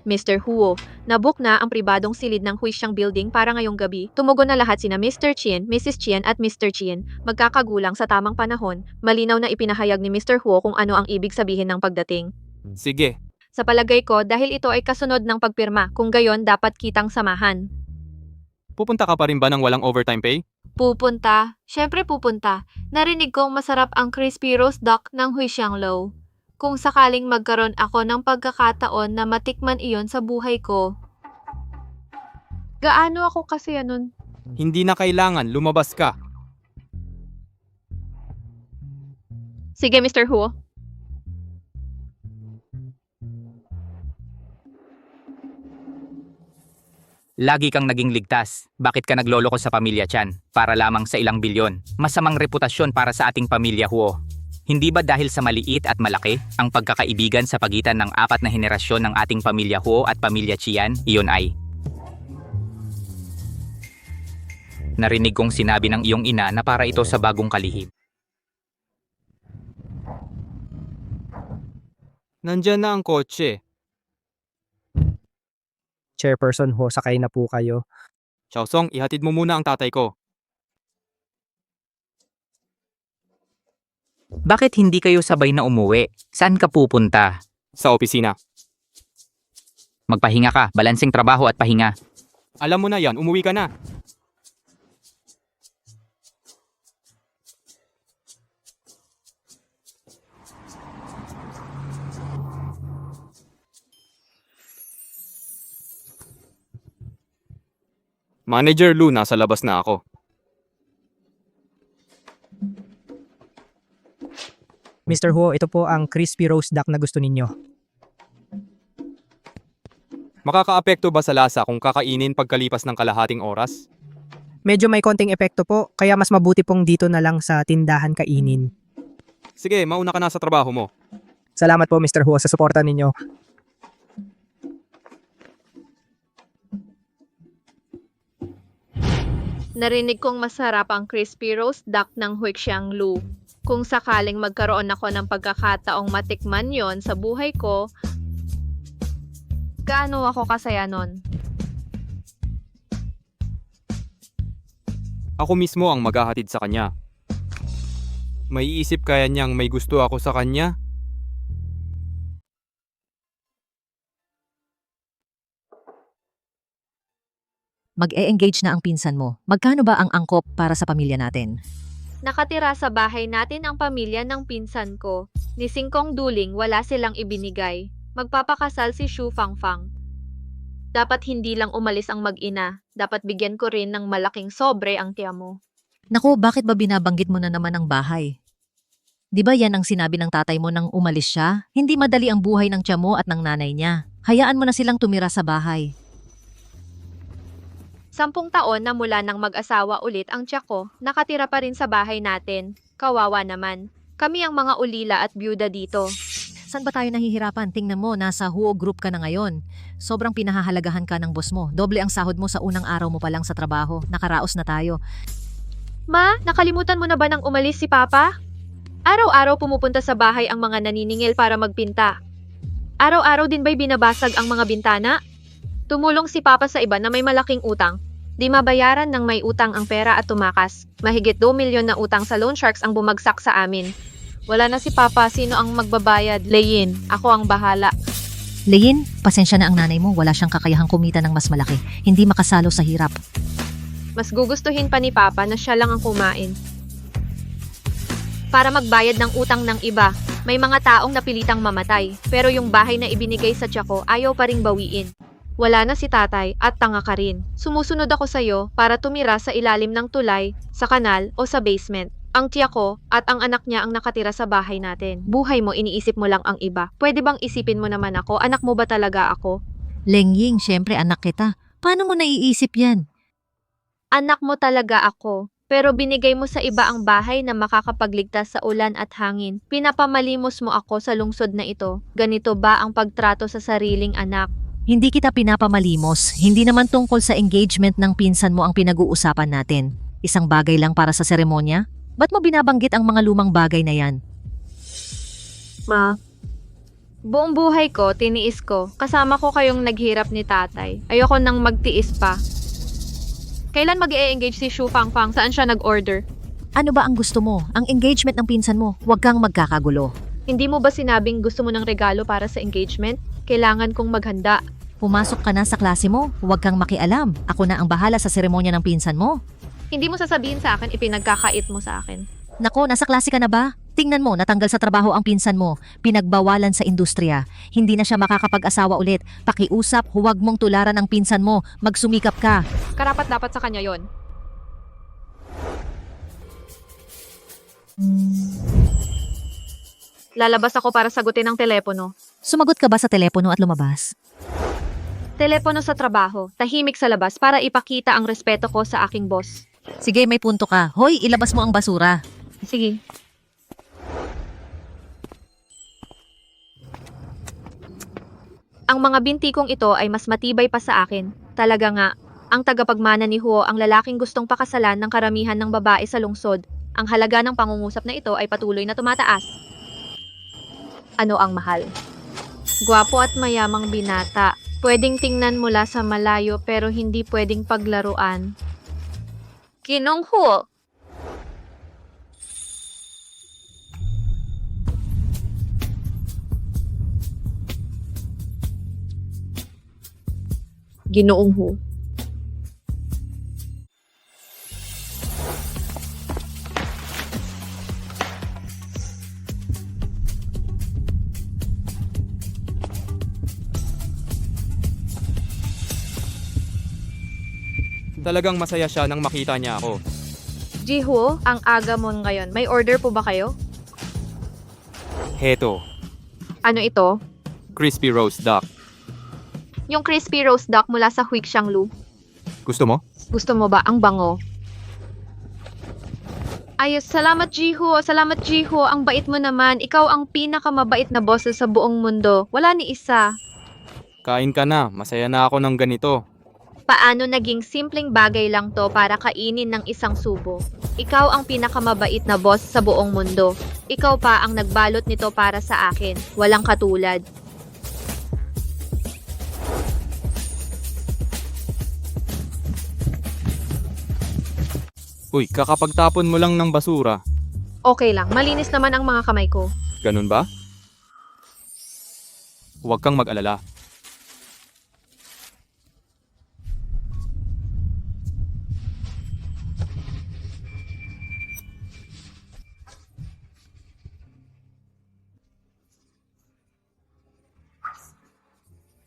Mr. Huo, nabook na ang pribadong silid ng Huixiang Building para ngayong gabi. Tumugon na lahat sina Mr. Chien, Mrs. Chien at Mr. Chien. Magkakagulang sa tamang panahon, malinaw na ipinahayag ni Mr. Huo kung ano ang ibig sabihin ng pagdating. Sige. Sa palagay ko, dahil ito ay kasunod ng pagpirma, kung gayon dapat kitang samahan. Pupunta ka pa rin ba ng walang overtime pay? Pupunta. Siyempre pupunta. Narinig kong masarap ang crispy roast duck ng Huixiang Low. Kung sakaling magkaroon ako ng pagkakataon na matikman iyon sa buhay ko. Gaano ako kasi nun? Hindi na kailangan. Lumabas ka. Sige, Mr. Huo. Lagi kang naging ligtas. Bakit ka nagloloko sa pamilya Chan? Para lamang sa ilang bilyon. Masamang reputasyon para sa ating pamilya Huo. Hindi ba dahil sa maliit at malaki, ang pagkakaibigan sa pagitan ng 4 na henerasyon ng ating pamilya Huo at pamilya Chian, iyon ay? Narinig kong sinabi ng iyong ina na para ito sa bagong kalihim. Nandyan na ang kotse. Chairperson Ho, sakay na po kayo. Xiaosong, ihatid mo muna ang tatay ko. Bakit hindi kayo sabay na umuwi? Saan ka pupunta? Sa opisina. Magpahinga ka, balansing trabaho at pahinga. Alam mo na yan, umuwi ka na. Manager Lu, nasa labas na ako. Mr. Huo, ito po ang crispy roast duck na gusto ninyo. Makakaapekto ba sa lasa kung kakainin pagkalipas ng kalahating oras? Medyo may konting epekto po, kaya mas mabuti pong dito na lang sa tindahan kainin. Sige, mauna ka na sa trabaho mo. Salamat po Mr. Huo sa suporta ninyo. Narinig kong masarap ang crispy roast duck ng Huixiang Lu. Kung sakaling magkaroon ako ng pagkakataong matikman yon sa buhay ko, gaano ako kasaya nun? Ako mismo ang maghahatid sa kanya. May iisip kaya niyang may gusto ako sa kanya? Mag-e-engage na ang pinsan mo. Magkano ba ang angkop para sa pamilya natin? Nakatira sa bahay natin ang pamilya ng pinsan ko. Ni Singkong Duling wala silang ibinigay. Magpapakasal si Shu Fangfang. Dapat hindi lang umalis ang mag-ina. Dapat bigyan ko rin ng malaking sobre ang tiya mo. Naku, bakit ba binabanggit mo na naman ang bahay? Di ba yan ang sinabi ng tatay mo nang umalis siya? Hindi madali ang buhay ng tiya mo at ng nanay niya. Hayaan mo na silang tumira sa bahay. 10 taon na mula nang mag-asawa ulit ang tiya ko, nakatira pa rin sa bahay natin. Kawawa naman. Kami ang mga ulila at byuda dito. Saan ba tayo nahihirapan? Tingnan mo, nasa Huo Group ka na ngayon. Sobrang pinahahalagahan ka ng boss mo. Doble ang sahod mo sa unang araw mo pa lang sa trabaho. Nakaraos na tayo. Ma, nakalimutan mo na ba nang umalis si Papa? Araw-araw pumupunta sa bahay ang mga naniningil para magpinta. Araw-araw din ba'y binabasag ang mga bintana? Tumulong si Papa sa iba na may malaking utang. Di mabayaran ng may utang ang pera at tumakas. Mahigit 2 milyon na utang sa loan sharks ang bumagsak sa amin. Wala na si Papa, sino ang magbabayad? Leyin, ako ang bahala. Leyin, pasensya na ang nanay mo. Wala siyang kakayahang kumita ng mas malaki. Hindi makasalo sa hirap. Mas gugustuhin pa ni Papa na siya lang ang kumain. Para magbayad ng utang ng iba, may mga taong napilitang mamatay. Pero yung bahay na ibinigay sa tiya ko, ayaw pa ring bawiin. Wala na si tatay at tanga ka rin. Sumusunod ako sa'yo para tumira sa ilalim ng tulay, sa kanal o sa basement. Ang tiya ko at ang anak niya ang nakatira sa bahay natin. Buhay mo, iniisip mo lang ang iba. Pwede bang isipin mo naman ako? Anak mo ba talaga ako? Lengying, syempre anak kita. Paano mo naiisip yan? Anak mo talaga ako. Pero binigay mo sa iba ang bahay na makakapagligtas sa ulan at hangin. Pinapamalimos mo ako sa lungsod na ito. Ganito ba ang pagtrato sa sariling anak? Hindi kita pinapamalimos. Hindi naman tungkol sa engagement ng pinsan mo ang pinag-uusapan natin. Isang bagay lang para sa seremonya? Ba't mo binabanggit ang mga lumang bagay na yan? Ma, buong buhay ko, tiniis ko. Kasama ko kayong naghirap ni tatay. Ayoko nang magtiis pa. Kailan mag-e-engage si Shu Fangfang? Saan siya nag-order? Ano ba ang gusto mo? Ang engagement ng pinsan mo? Huwag kang magkakagulo. Hindi mo ba sinabing gusto mo ng regalo para sa engagement? Kailangan kong maghanda. Pumasok ka na sa klase mo. Huwag kang makialam. Ako na ang bahala sa seremonya ng pinsan mo. Hindi mo sasabihin sa akin, ipinagkakait mo sa akin. Nako, nasa klase ka na ba? Tingnan mo, natanggal sa trabaho ang pinsan mo. Pinagbawalan sa industriya. Hindi na siya makakapag-asawa ulit. Pakiusap, huwag mong tularan ang pinsan mo. Magsumikap ka. Karapat dapat sa kanya yon. Lalabas ako para sagutin ang telepono. Sumagot ka ba sa telepono at lumabas? Telepono sa trabaho, tahimik sa labas para ipakita ang respeto ko sa aking boss. Sige, may punto ka. Hoy, ilabas mo ang basura. Sige. Ang mga binti kong ito ay mas matibay pa sa akin. Talaga nga, ang tagapagmana ni Huo ang lalaking gustong pakasalan ng karamihan ng babae sa lungsod. Ang halaga ng pangungusap na ito ay patuloy na tumataas. Ano ang mahal? Gwapo at mayamang binata. Pwedeng tingnan mula sa malayo pero hindi pwedeng paglaruan. Ginong Huo. Ginoong Huo. Talagang masaya siya nang makita niya ako. Jiho, ang aga mo ngayon. May order po ba kayo? Heto, Ano ito? crispy roast duck. Yung crispy roast duck mula sa Huixianglu. Gusto mo? Gusto mo ba ang bango? Ayos, salamat Jiho. Salamat Jiho. Ang bait mo naman. Ikaw ang pinakamabait na boss sa buong mundo. Wala ni isa. Kain ka na, masaya na ako ng ganito. Paano naging simpleng bagay lang to para kainin ng isang subo? Ikaw ang pinakamabait na boss sa buong mundo. Ikaw pa ang nagbalot nito para sa akin. Walang katulad. Uy, kakapagtapon mo lang ng basura. Okay lang, malinis naman ang mga kamay ko. Ganun ba? Huwag kang mag-alala.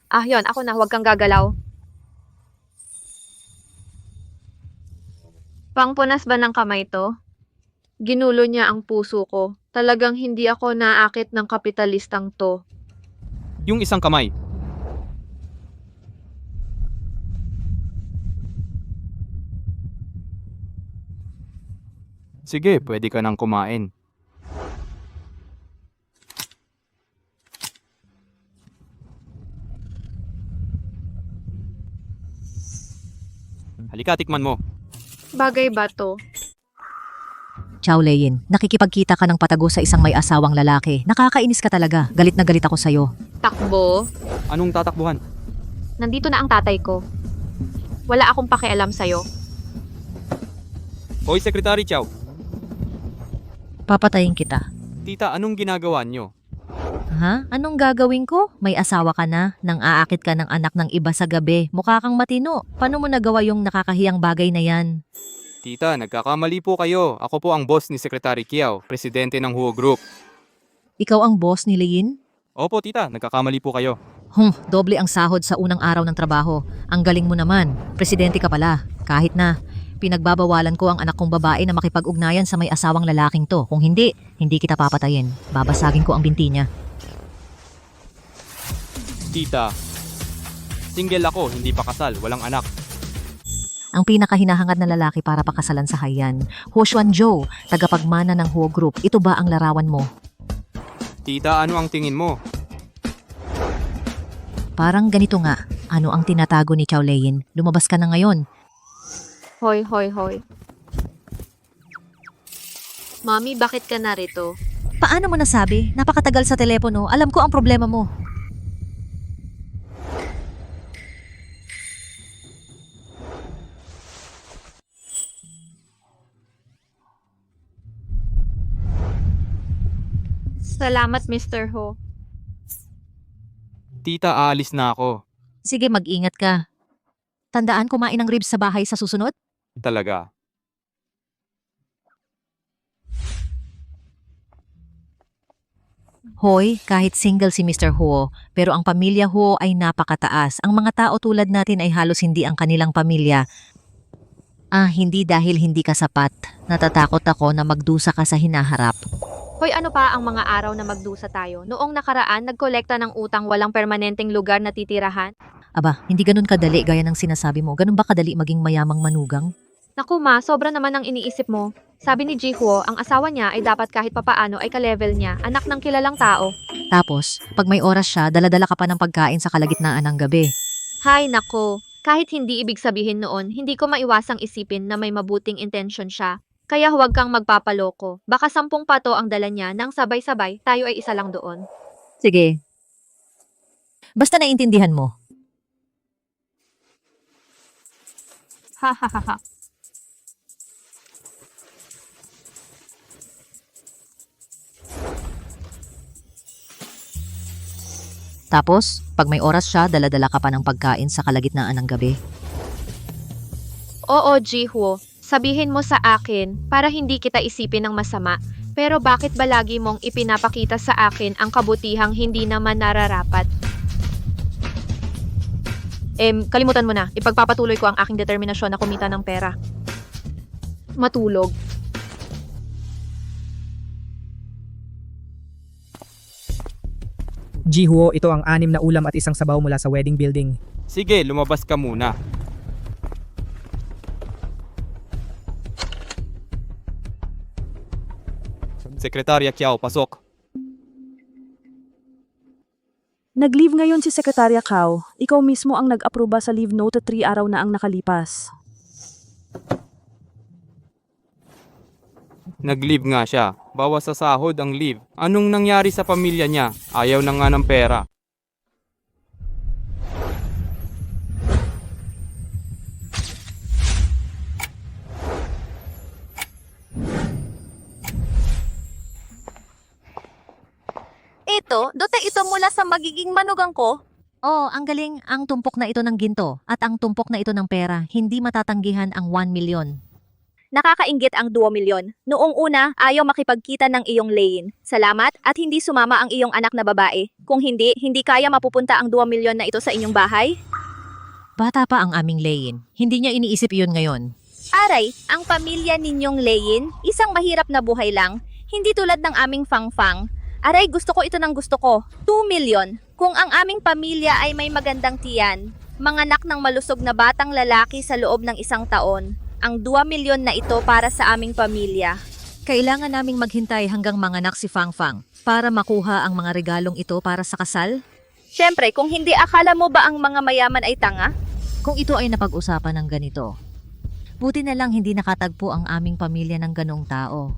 Ah, yon, ako na, huwag kang gagalaw. Pangpunas ba ng kamay to? Ginulo niya ang puso ko. Talagang hindi ako naakit ng kapitalistang to. Yung isang kamay. Sige, pwede ka nang kumain. Halika, tikman mo. Bagay ba to? Chow Leyin, nakikipagkita ka ng patago sa isang may asawang lalaki. Nakakainis ka talaga. Galit na galit ako sa'yo. Takbo. Anong tatakbuhan? Nandito na ang tatay ko. Wala akong pakialam sa'yo. Hoy, Secretary Chow. Papatayin kita. Tita, anong ginagawa nyo? Ha? Anong gagawin ko? May asawa ka na, nang aakit ka ng anak ng iba sa gabi. Mukha kang matino. Paano mo nagawa yung nakakahiyang bagay na yan? Tita, nagkakamali po kayo. Ako po ang boss ni Secretary Kiao, presidente ng Huo Group. Ikaw ang boss ni Leyin? Opo, tita, nagkakamali po kayo. Doble ang sahod sa unang araw ng trabaho. Ang galing mo naman. Presidente ka pala. Kahit na, pinagbabawalan ko ang anak kong babae na makipag-ugnayan sa may asawang lalaking to. Kung hindi, hindi kita papatayin. Babasagin ko ang binti niya. Tita, single ako, hindi pa kasal, walang anak. Ang pinakahinahangad na lalaki para pakasalan sa Haiyan. Ho Xuanzhou, tagapagmana ng Huo Group. Ito ba ang larawan mo? Tita, ano ang tingin mo? Parang ganito nga. Ano ang tinatago ni Chow Leyin? Lumabas ka na ngayon. Hoy, hoy, hoy. Mami, bakit ka narito? Paano mo nasabi? Napakatagal sa telepono. Alam ko ang problema mo. Salamat, Mr. Ho. Tita, aalis na ako. Sige, mag-ingat ka. Tandaan kumain ng ribs sa bahay sa susunod? Talaga. Hoy, kahit single si Mr. Huo, pero ang pamilya Huo ay napakataas. Ang mga tao tulad natin ay halos hindi ang kanilang pamilya. Hindi dahil hindi ka sapat. Natatakot ako na magdusa ka sa hinaharap. Hoy, ano pa ang mga araw na magdusa tayo? Noong nakaraan, nagkolekta ng utang walang permanenteng lugar na titirahan. Aba, hindi ganun kadali gaya ng sinasabi mo. Ganun ba kadali maging mayamang manugang? Naku ma, sobra naman ang iniisip mo. Sabi ni Jihuo, ang asawa niya ay dapat kahit papaano ay ka-level niya, anak ng kilalang tao. Tapos, pag may oras siya, daladala ka pa ng pagkain sa kalagitnaan ng gabi. Hay nako, kahit hindi ibig sabihin noon, hindi ko maiwasang isipin na may mabuting intensyon siya. Kaya huwag kang magpapaloko. Baka 10 pato ang dala niya nang sabay-sabay, tayo ay isa lang doon. Sige. Basta naiintindihan mo. Ha ha ha ha. Tapos, pag may oras siya, daladala ka pa ng pagkain sa kalagitnaan ng gabi. Oo, Jihuo. Sabihin mo sa akin para hindi kita isipin ng masama. Pero bakit ba lagi mong ipinapakita sa akin ang kabutihang hindi naman nararapat? Kalimutan mo na. Ipagpapatuloy ko ang aking determinasyon na kumita ng pera. Matulog. Jihuo, ito ang 6 na ulam at isang sabaw mula sa wedding building. Sige, lumabas ka muna. Sekretarya Kiao, pasok. Nag-leave ngayon si Sekretarya Kao. Ikaw mismo ang nag-aproba sa leave note at 3 araw na ang nakalipas. Nag-leave nga siya. Bawas sa sahod ang leave. Anong nangyari sa pamilya niya? Ayaw na nga ng pera. Dote ito mula sa magiging manugang ko. Oh, ang galing. Ang tumpok na ito ng ginto at ang tumpok na ito ng pera, hindi matatanggihan ang 1 million. Nakakainggit ang 2 milyon. Noong una, ayaw makipagkita ng iyong lane. Salamat at hindi sumama ang iyong anak na babae. Kung hindi, hindi kaya mapupunta ang 2 milyon na ito sa inyong bahay. Bata pa ang aming Leyin. Hindi niya iniisip yun ngayon. Aray, ang pamilya ninyong Leyin, isang mahirap na buhay lang, hindi tulad ng aming Fangfang. Aray, gusto ko ito ng gusto ko, 2 million. Kung ang aming pamilya ay may magandang tiyan, manganak ng malusog na batang lalaki sa loob ng 1 taon, ang 2 milyon na ito para sa aming pamilya. Kailangan naming maghintay hanggang manganak si Fangfang para makuha ang mga regalong ito para sa kasal? Siyempre, kung hindi, akala mo ba ang mga mayaman ay tanga? Kung ito ay napag-usapan ng ganito, buti na lang hindi nakatagpo ang aming pamilya ng ganong tao.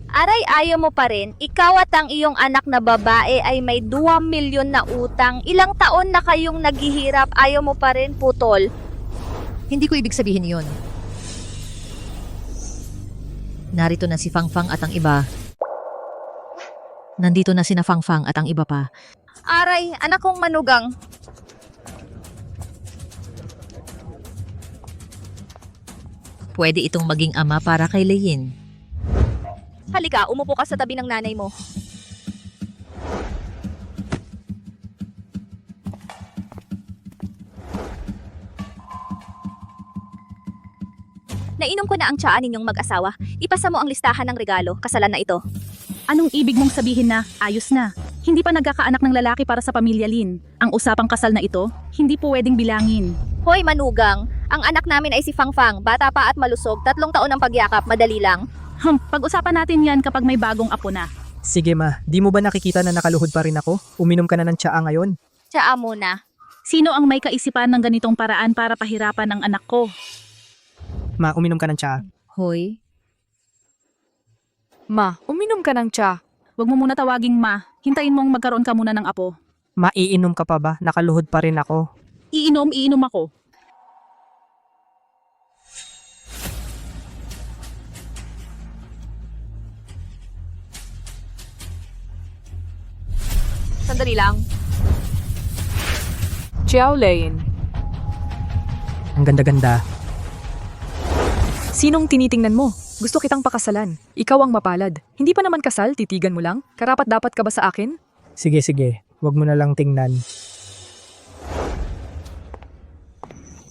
Aray, ayaw mo pa rin. Ikaw at ang iyong anak na babae ay may 2 milyon na utang. Ilang taon na kayong naghihirap, ayaw mo pa rin, putol. Hindi ko ibig sabihin yun. Narito na si Fangfang at ang iba. Nandito na sina Fangfang at ang iba pa. Aray, anak kong manugang. Pwede itong maging ama para kay Leyin. Halika, umupo ka sa tabi ng nanay mo. Nainom ko na ang tsaa ninyong mag-asawa. Ipasa mo ang listahan ng regalo, kasalan na ito. Anong ibig mong sabihin na ayos na? Hindi pa nagkakaanak ng lalaki para sa pamilya Lin. Ang usapang kasal na ito, hindi po pwedeng bilangin. Hoy manugang, ang anak namin ay si Fangfang, bata pa at malusog, 3 taon ang pagyakap, madali lang. Pag-usapan natin yan kapag may bagong apo na. Sige ma, di mo ba nakikita na nakaluhod pa rin ako? Uminom ka na ng tsaa ngayon. Tsaa muna. Sino ang may kaisipan ng ganitong paraan para pahirapan ang anak ko? Ma, uminom ka ng tsaa. Hoy, Ma, uminom ka ng tsa. Huwag mo muna tawaging ma. Hintayin mong magkaroon ka muna ng apo. Maiinom ka pa ba? Nakaluhod pa rin ako. Iinom ako. Sandali lang. Xiao Leyin, Ang ganda-ganda. sinong tinitingnan mo? Gusto kitang pakasalan. Ikaw ang mapalad. Hindi pa naman kasal, titigan mo lang? Karapat dapat ka ba sa akin? Sige, sige. Huwag mo na lang tingnan.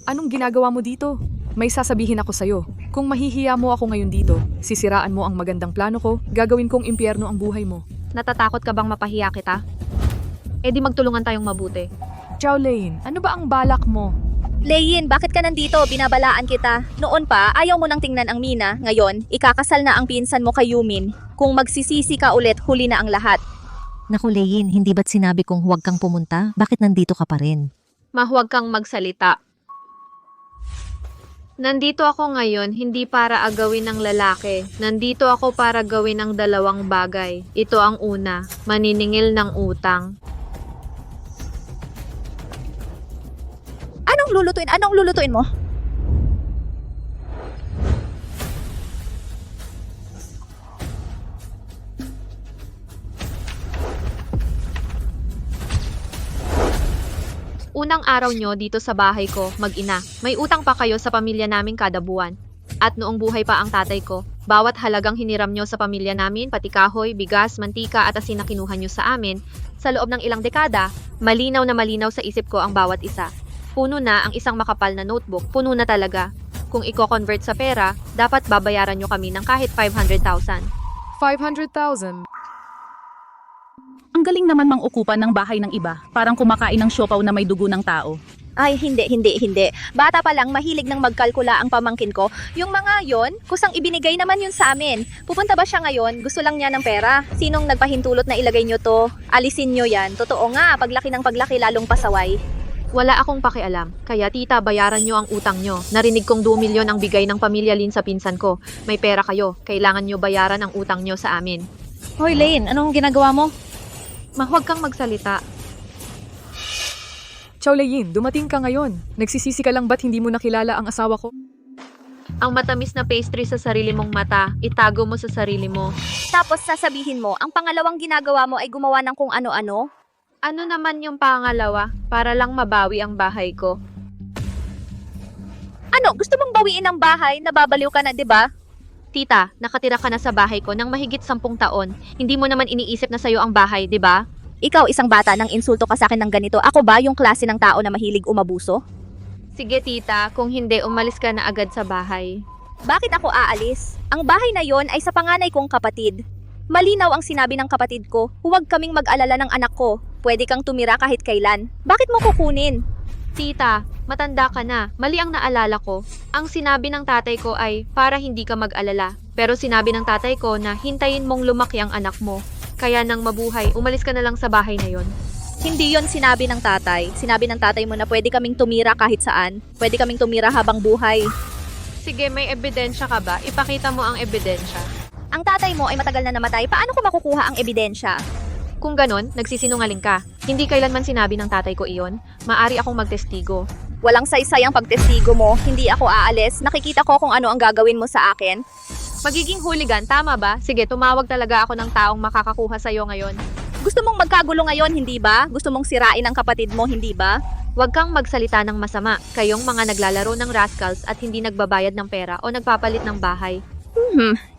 Anong ginagawa mo dito? May sasabihin ako sa'yo. Kung mahihiya mo ako ngayon dito, sisiraan mo ang magandang plano ko, gagawin kong impyerno ang buhay mo. Natatakot ka bang mapahiya kita? Eh di magtulungan tayong mabuti. Xiao Leyin, ano ba ang balak mo? Leyin, bakit ka nandito? Binabalaan kita. Noon pa, ayaw mo nang tingnan ang Mina. Ngayon, ikakasal na ang pinsan mo kay Yumin. Kung magsisisi ka ulit, huli na ang lahat. naku Leyin, hindi ba't sinabi kong huwag kang pumunta? Bakit nandito ka pa rin? Mahuwag kang magsalita. Nandito ako ngayon hindi para agawin ng lalaki. Nandito ako para gawin ang 2 bagay. Ito ang una, maniningil ng utang. Anong lulutuin mo? Unang araw nyo dito sa bahay ko, mag-ina. May utang pa kayo sa pamilya namin kada buwan. At noong buhay pa ang tatay ko, bawat halagang hiniram nyo sa pamilya namin, pati kahoy, bigas, mantika at asin na kinuha nyo sa amin, sa loob ng ilang dekada, malinaw na malinaw sa isip ko ang bawat isa. Puno na ang isang makapal na notebook, puno na talaga. Kung i-convert sa pera, dapat babayaran nyo kami ng kahit 500,000. 500,000. Ang galing naman mang-ukupan ng bahay ng iba. Parang kumakain ng siopaw na may dugo ng tao. Ay, hindi. Bata pa lang, mahilig nang magkalkula ang pamangkin ko. Yung mga yon, kusang ibinigay naman yun sa amin. Pupunta ba siya ngayon? Gusto lang niya ng pera. Sinong nagpahintulot na ilagay nyo to? Alisin nyo yan. Totoo nga, paglaki ng paglaki lalong pasaway. Wala akong pakialam. Kaya tita, bayaran nyo ang utang nyo. Narinig kong 2 milyon ang bigay ng pamilya Lin sa pinsan ko. May pera kayo. Kailangan nyo bayaran ang utang nyo sa amin. Hoy, Lane, anong ginagawa mo? Huwag kang magsalita. Xiao Leyin, dumating ka ngayon. Nagsisisi ka lang ba't hindi mo nakilala ang asawa ko? Ang matamis na pastry sa sarili mong mata, itago mo sa sarili mo. Tapos sasabihin mo, ang pangalawang ginagawa mo ay gumawa ng kung ano-ano? Ano naman yung pangalawa para lang mabawi ang bahay ko? Ano, gusto mong bawiin ang bahay? Nababaliw ka na, di ba? Tita, nakatira ka na sa bahay ko ng mahigit 10 taon. Hindi mo naman iniisip na sa'yo ang bahay, di ba? Ikaw, isang bata, nang insulto ka sa akin ng ganito. Ako ba yung klase ng tao na mahilig umabuso? Sige tita, kung hindi, umalis ka na agad sa bahay. Bakit ako aalis? Ang bahay na yon ay sa panganay kong kapatid. Malinaw ang sinabi ng kapatid ko, huwag kaming mag-alala ng anak ko. Pwede kang tumira kahit kailan. Bakit mo kukunin? Tita, matanda ka na. Mali ang naalala ko. Ang sinabi ng tatay ko ay para hindi ka mag-alala. Pero sinabi ng tatay ko na hintayin mong lumaki ang anak mo. Kaya nang mabuhay, umalis ka na lang sa bahay na yon. Hindi yon sinabi ng tatay. Sinabi ng tatay mo na pwede kaming tumira kahit saan. Pwede kaming tumira habang buhay. Sige, may ebidensya ka ba? Ipakita mo ang ebidensya. Ang tatay mo ay matagal na namatay. Paano ko makukuha ang ebidensya? Kung ganon, nagsisinungaling ka. Hindi kailanman sinabi ng tatay ko iyon. Maari akong magtestigo. Walang saysay ang pagtestigo mo. Hindi ako aalis. Nakikita ko kung ano ang gagawin mo sa akin. Magiging hooligan, tama ba? Sige, tumawag talaga ako ng taong makakakuha sa'yo ngayon. Gusto mong magkagulo ngayon, hindi ba? Gusto mong sirain ang kapatid mo, hindi ba? Huwag kang magsalita ng masama. Kayong mga naglalaro ng rascals at hindi nagbabayad ng pera o nagpapalit ng bahay.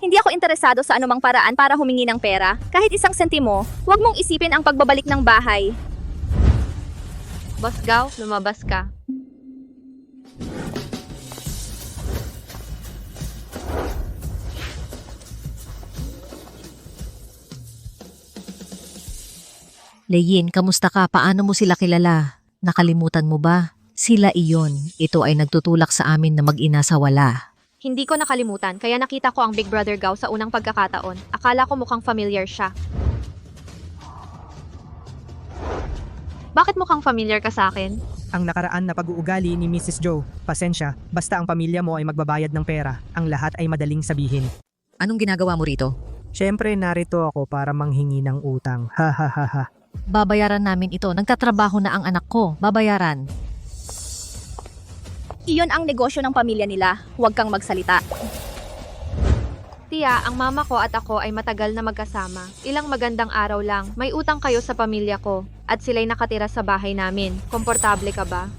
Hindi ako interesado sa anumang paraan para humingi ng pera. Kahit isang sentimo, huwag mong isipin ang pagbabalik ng bahay. Boss Gao, lumabas ka. Leyin, kamusta ka? Paano mo sila kilala? Nakalimutan mo ba? Sila iyon. Ito ay nagtutulak sa amin na mag-ina sa wala. Hindi ko nakalimutan, kaya nakita ko ang Big Brother Gao sa unang pagkakataon. Akala ko mukhang familiar siya. Bakit mukhang familiar ka sa akin? Ang nakaraan na pag-uugali ni Mrs. Joe. Pasensya, basta ang pamilya mo ay magbabayad ng pera. Ang lahat ay madaling sabihin. Anong ginagawa mo rito? Siyempre narito ako para manghingi ng utang. Ha ha ha ha. Babayaran namin ito. Nagtatrabaho na ang anak ko. Babayaran. Iyon ang negosyo ng pamilya nila. Huwag kang magsalita. Tia, ang mama ko at ako ay matagal na magkasama. Ilang magandang araw lang, may utang kayo sa pamilya ko. At sila'y nakatira sa bahay namin. Komportable ka ba?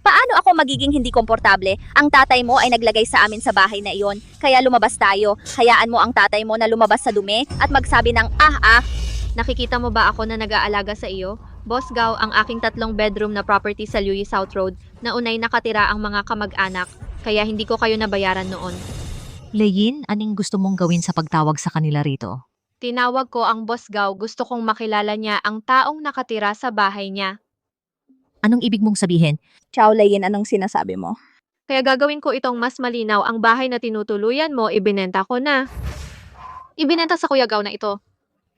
Paano ako magiging hindi komportable? Ang tatay mo ay naglagay sa amin sa bahay na iyon. Kaya lumabas tayo. Hayaan mo ang tatay mo na lumabas sa dumi at magsabi ng Nakikita mo ba ako na nag-aalaga sa iyo? Boss Gao, ang aking 3 bedroom na property sa Louis South Road na unay nakatira ang mga kamag-anak. Kaya hindi ko kayo nabayaran noon. Leyin, anong gusto mong gawin sa pagtawag sa kanila rito? Tinawag ko ang Boss Gao, gusto kong makilala niya ang taong nakatira sa bahay niya. Anong ibig mong sabihin? Ciao, Leyin, anong sinasabi mo? Kaya gagawin ko itong mas malinaw, ang bahay na tinutuluyan mo, ibinenta ko na. Ibinenta sa Kuya Gao na ito.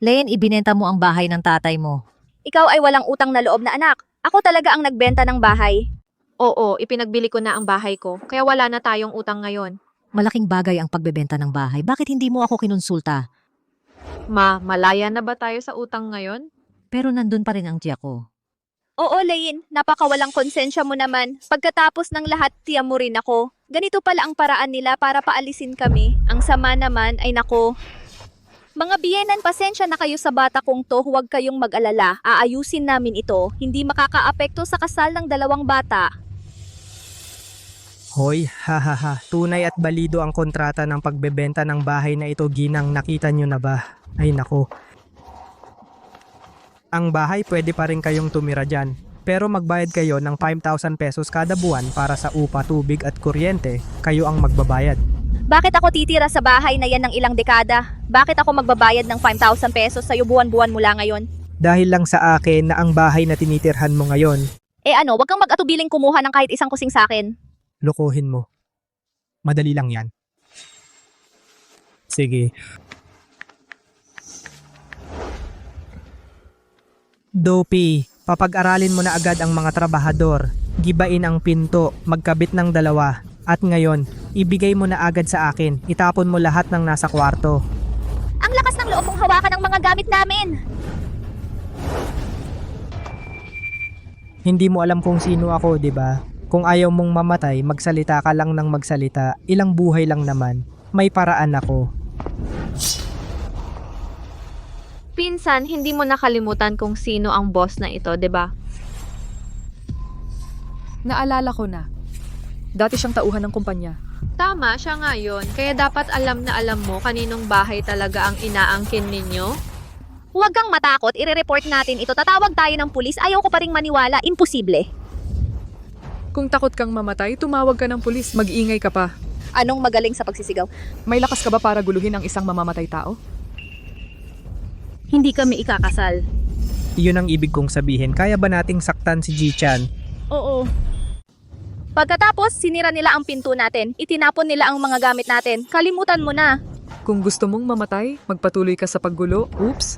Leyin, ibinenta mo ang bahay ng tatay mo. Ikaw ay walang utang na loob na anak. Ako talaga ang nagbenta ng bahay. Oo, ipinagbili ko na ang bahay ko, kaya wala na tayong utang ngayon. Malaking bagay ang pagbebenta ng bahay. Bakit hindi mo ako kinonsulta? Malaya na ba tayo sa utang ngayon? Pero nandun pa rin ang tiya ko. Oo, Leyin, napakawalang konsensya mo naman. Pagkatapos ng lahat, tiya mo rin ako. Ganito pala ang paraan nila para paalisin kami. Ang sama naman ay nako. Mga biyenan, pasensya na kayo sa bata kong to, huwag kayong mag-alala. Aayusin namin ito, hindi makakaapekto sa kasal ng 2 bata. Hoy, ha ha ha. Tunay at balido ang kontrata ng pagbebenta ng bahay na ito, Ginang. Nakita nyo na ba? Ay nako. Ang bahay pwede pa rin kayong tumira dyan. Pero magbayad kayo ng 5,000 pesos kada buwan para sa upa, tubig at kuryente. Kayo ang magbabayad. Bakit ako titira sa bahay na yan ng ilang dekada? Bakit ako magbabayad ng 5,000 pesos sa'yo buwan-buwan mula ngayon? Dahil lang sa akin na ang bahay na tinitirhan mo ngayon, Wag kang mag-atubiling kumuha ng kahit isang kusing sa akin. lokohin mo. Madali lang yan. Sige. Dopey, papag-aralin mo na agad ang mga trabahador. Gibain ang pinto, magkabit ng 2. At ngayon, ibigay mo na agad sa akin. Itapon mo lahat ng nasa kwarto. Ang lakas ng loob mong hawakan ng mga gamit namin! Hindi mo alam kung sino ako, di ba? Kung ayaw mong mamatay, magsalita ka lang ng magsalita. Ilang buhay lang naman. May paraan ako. Pinsan, hindi mo nakalimutan kung sino ang boss na ito, 'di ba? Naalala ko na. Dati siyang tauhan ng kumpanya. Tama, siya nga yun. Kaya dapat alam na alam mo kaninong bahay talaga ang inaangkin ninyo. Huwag kang matakot, ire-report natin ito. Tatawag tayo ng pulis, ayaw ko pa ring maniwala, imposible. Kung takot kang mamatay, tumawag ka ng pulis. Mag-ingay ka pa. Anong magaling sa pagsisigaw? May lakas ka ba para guluhin ang isang mamamatay tao? Hindi kami ikakasal. Iyon ang ibig kong sabihin. Kaya ba nating saktan si Ji-chan? Oo. Pagkatapos, sinira nila ang pinto natin. Itinapon nila ang mga gamit natin. Kalimutan mo na. Kung gusto mong mamatay, magpatuloy ka sa paggulo. Oops.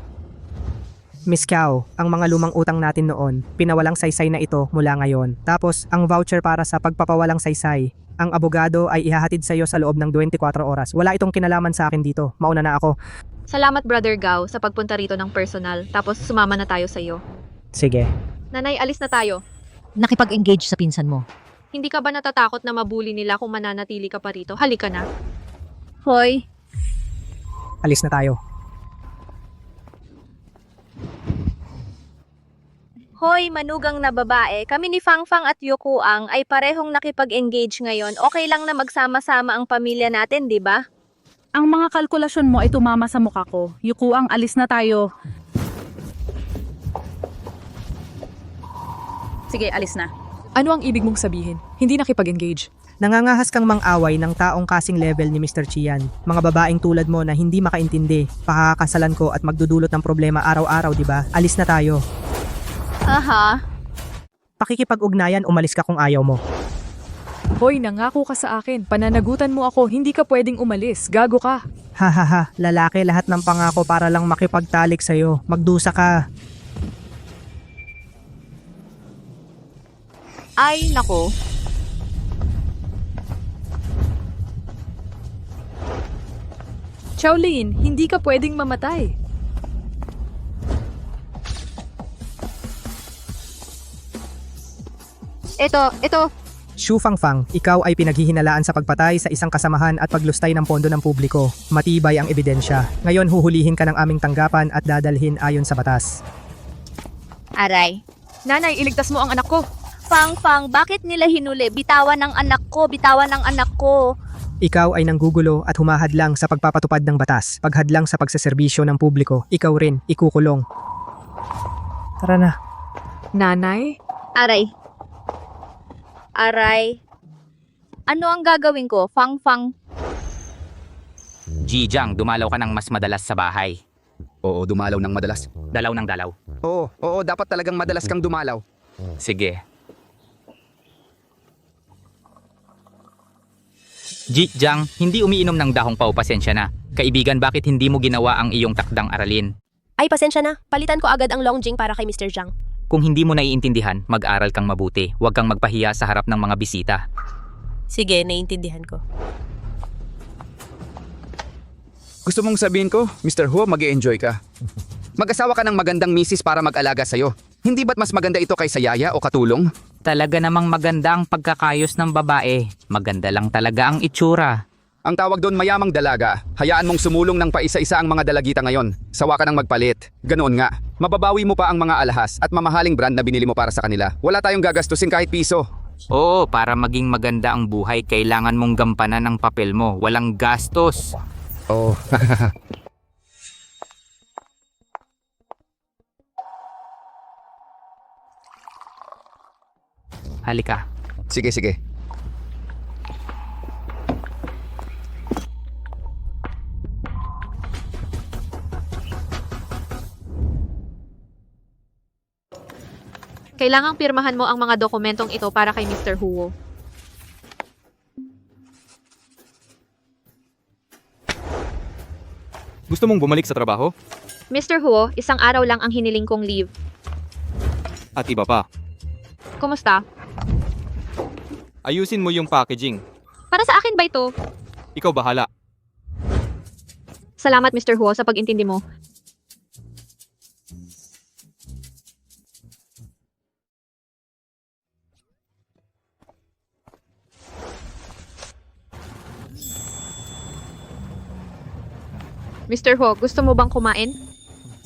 Miss Cao, ang mga lumang utang natin noon, pinawalang saysay na ito mula ngayon. Tapos, ang voucher para sa pagpapawalang saysay. Ang abogado ay ihahatid sa iyo sa loob ng 24 oras. Wala itong kinalaman sa akin dito. Mauna na ako. Salamat Brother Gao sa pagpunta rito ng personal. Tapos sumama na tayo sa iyo. Sige. Nanay, alis na tayo. Nakipag-engage sa pinsan mo. Hindi ka ba natatakot na mabuli nila kung mananatili ka pa rito? Halika na. Hoy, Alis na tayo. Hoy, manugang na babae, kami ni Fangfang at Yukuang ay parehong nakipag-engage ngayon. Okay lang na magsama-sama ang pamilya natin, di ba? Ang mga kalkulasyon mo ay tumama sa mukha ko. Yukuang, alis na tayo. Sige, alis na. Ano ang ibig mong sabihin? Hindi nakipag-engage. Nangangahas kang mang-away ng taong kasing level ni Mr. Chian. Mga babaeng tulad mo na hindi makaintindi. Pakakasalan ko at magdudulot ng problema araw-araw, di ba? Alis na tayo. Aha. Pakikipag-ugnayan, umalis ka kung ayaw mo. Hoy, nangako ka sa akin. Pananagutan mo ako. Hindi ka pwedeng umalis. Gago ka. Hahaha, lalaki lahat ng pangako para lang makipagtalik sa'yo. Magdusa ka. Ay, nako. Shaolin, hindi ka pwedeng mamatay. Ito. Xu Fangfang, ikaw ay pinaghihinalaan sa pagpatay sa isang kasamahan at paglustay ng pondo ng publiko. Matibay ang ebidensya. Ngayon huhulihin ka ng aming tanggapan at dadalhin ayon sa batas. Aray. Nanay, iligtas mo ang anak ko. Fangfang, bakit nila hinuli? Bitawan ng anak ko, bitawan ng anak ko. Ikaw ay nanggugulo at humahadlang sa pagpapatupad ng batas. Paghadlang sa pagsaserbisyo ng publiko, ikaw rin ikukulong. Tara na. Nanay? Aray. Ano ang gagawin ko, Fangfang? Jijang, dumalaw ka ng mas madalas sa bahay. Oo, dumalaw ng madalas. Dalaw ng dalaw. Oo, dapat talagang madalas kang dumalaw. Sige. Jijang, hindi umiinom ng dahong pau, pasensya na. Kaibigan, bakit hindi mo ginawa ang iyong takdang aralin? Ay, pasensya na. Palitan ko agad ang Longjing para kay Mr. Zhang. Kung hindi mo naiintindihan, mag-aral kang mabuti. Huwag kang magpahiya sa harap ng mga bisita. Sige, naiintindihan ko. Gusto mong sabihin ko, Mr. Huo, mag-e-enjoy ka. Mag-asawa ka ng magandang misis para mag-alaga sa'yo. Hindi ba't mas maganda ito kaysa yaya o katulong? Talaga namang maganda ang pagkakayos ng babae. Maganda lang talaga ang itsura. Ang tawag doon mayamang dalaga. Hayaan mong sumulong ng paisa-isa ang mga dalagita ngayon. Sawa ka ng magpalit. Ganoon nga. Mababawi mo pa ang mga alahas at mamahaling brand na binili mo para sa kanila. Wala tayong gagastusin kahit piso. Oo, para maging maganda ang buhay, kailangan mong gampanan ng papel mo. Walang gastos. Oh. Halika. Sige. Kailangang pirmahan mo ang mga dokumentong ito para kay Mr. Huo. Gusto mong bumalik sa trabaho? Mr. Huo, isang araw lang ang hiniling kong leave. At iba pa. Kumusta? Ayusin mo yung packaging. Para sa akin ba ito? Ikaw bahala. Salamat Mr. Huo sa pag-intindi mo. Mr. Huo, gusto mo bang kumain?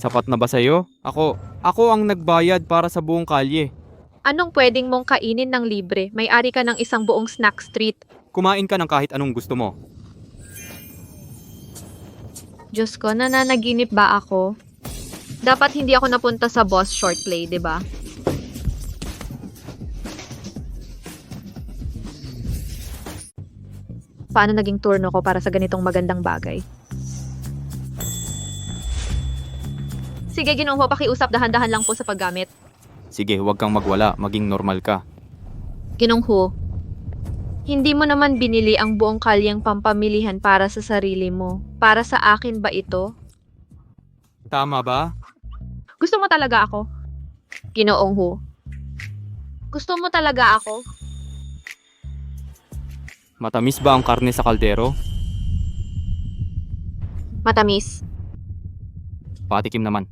Sapat na ba sa'yo? Ako ang nagbayad para sa buong kalye. Anong pwedeng mong kainin ng libre? May-ari ka ng isang buong snack street. Kumain ka ng kahit anong gusto mo. Diyos ko, nananaginip ba ako? Dapat hindi ako napunta sa boss short play, di ba? paano naging turno ko para sa ganitong magandang bagay. Sige, Ginoong Ho, pakiusap, dahan-dahan lang po sa paggamit. Sige, huwag kang magwala, maging normal ka. Ginoong Ho, hindi mo naman binili ang buong kalyang pampamilihan para sa sarili mo. Para sa akin ba ito? Tama ba? Gusto mo talaga ako? Ginoong Ho. Gusto mo talaga ako? Matamis ba ang karne sa kaldero? Matamis. Patikim naman.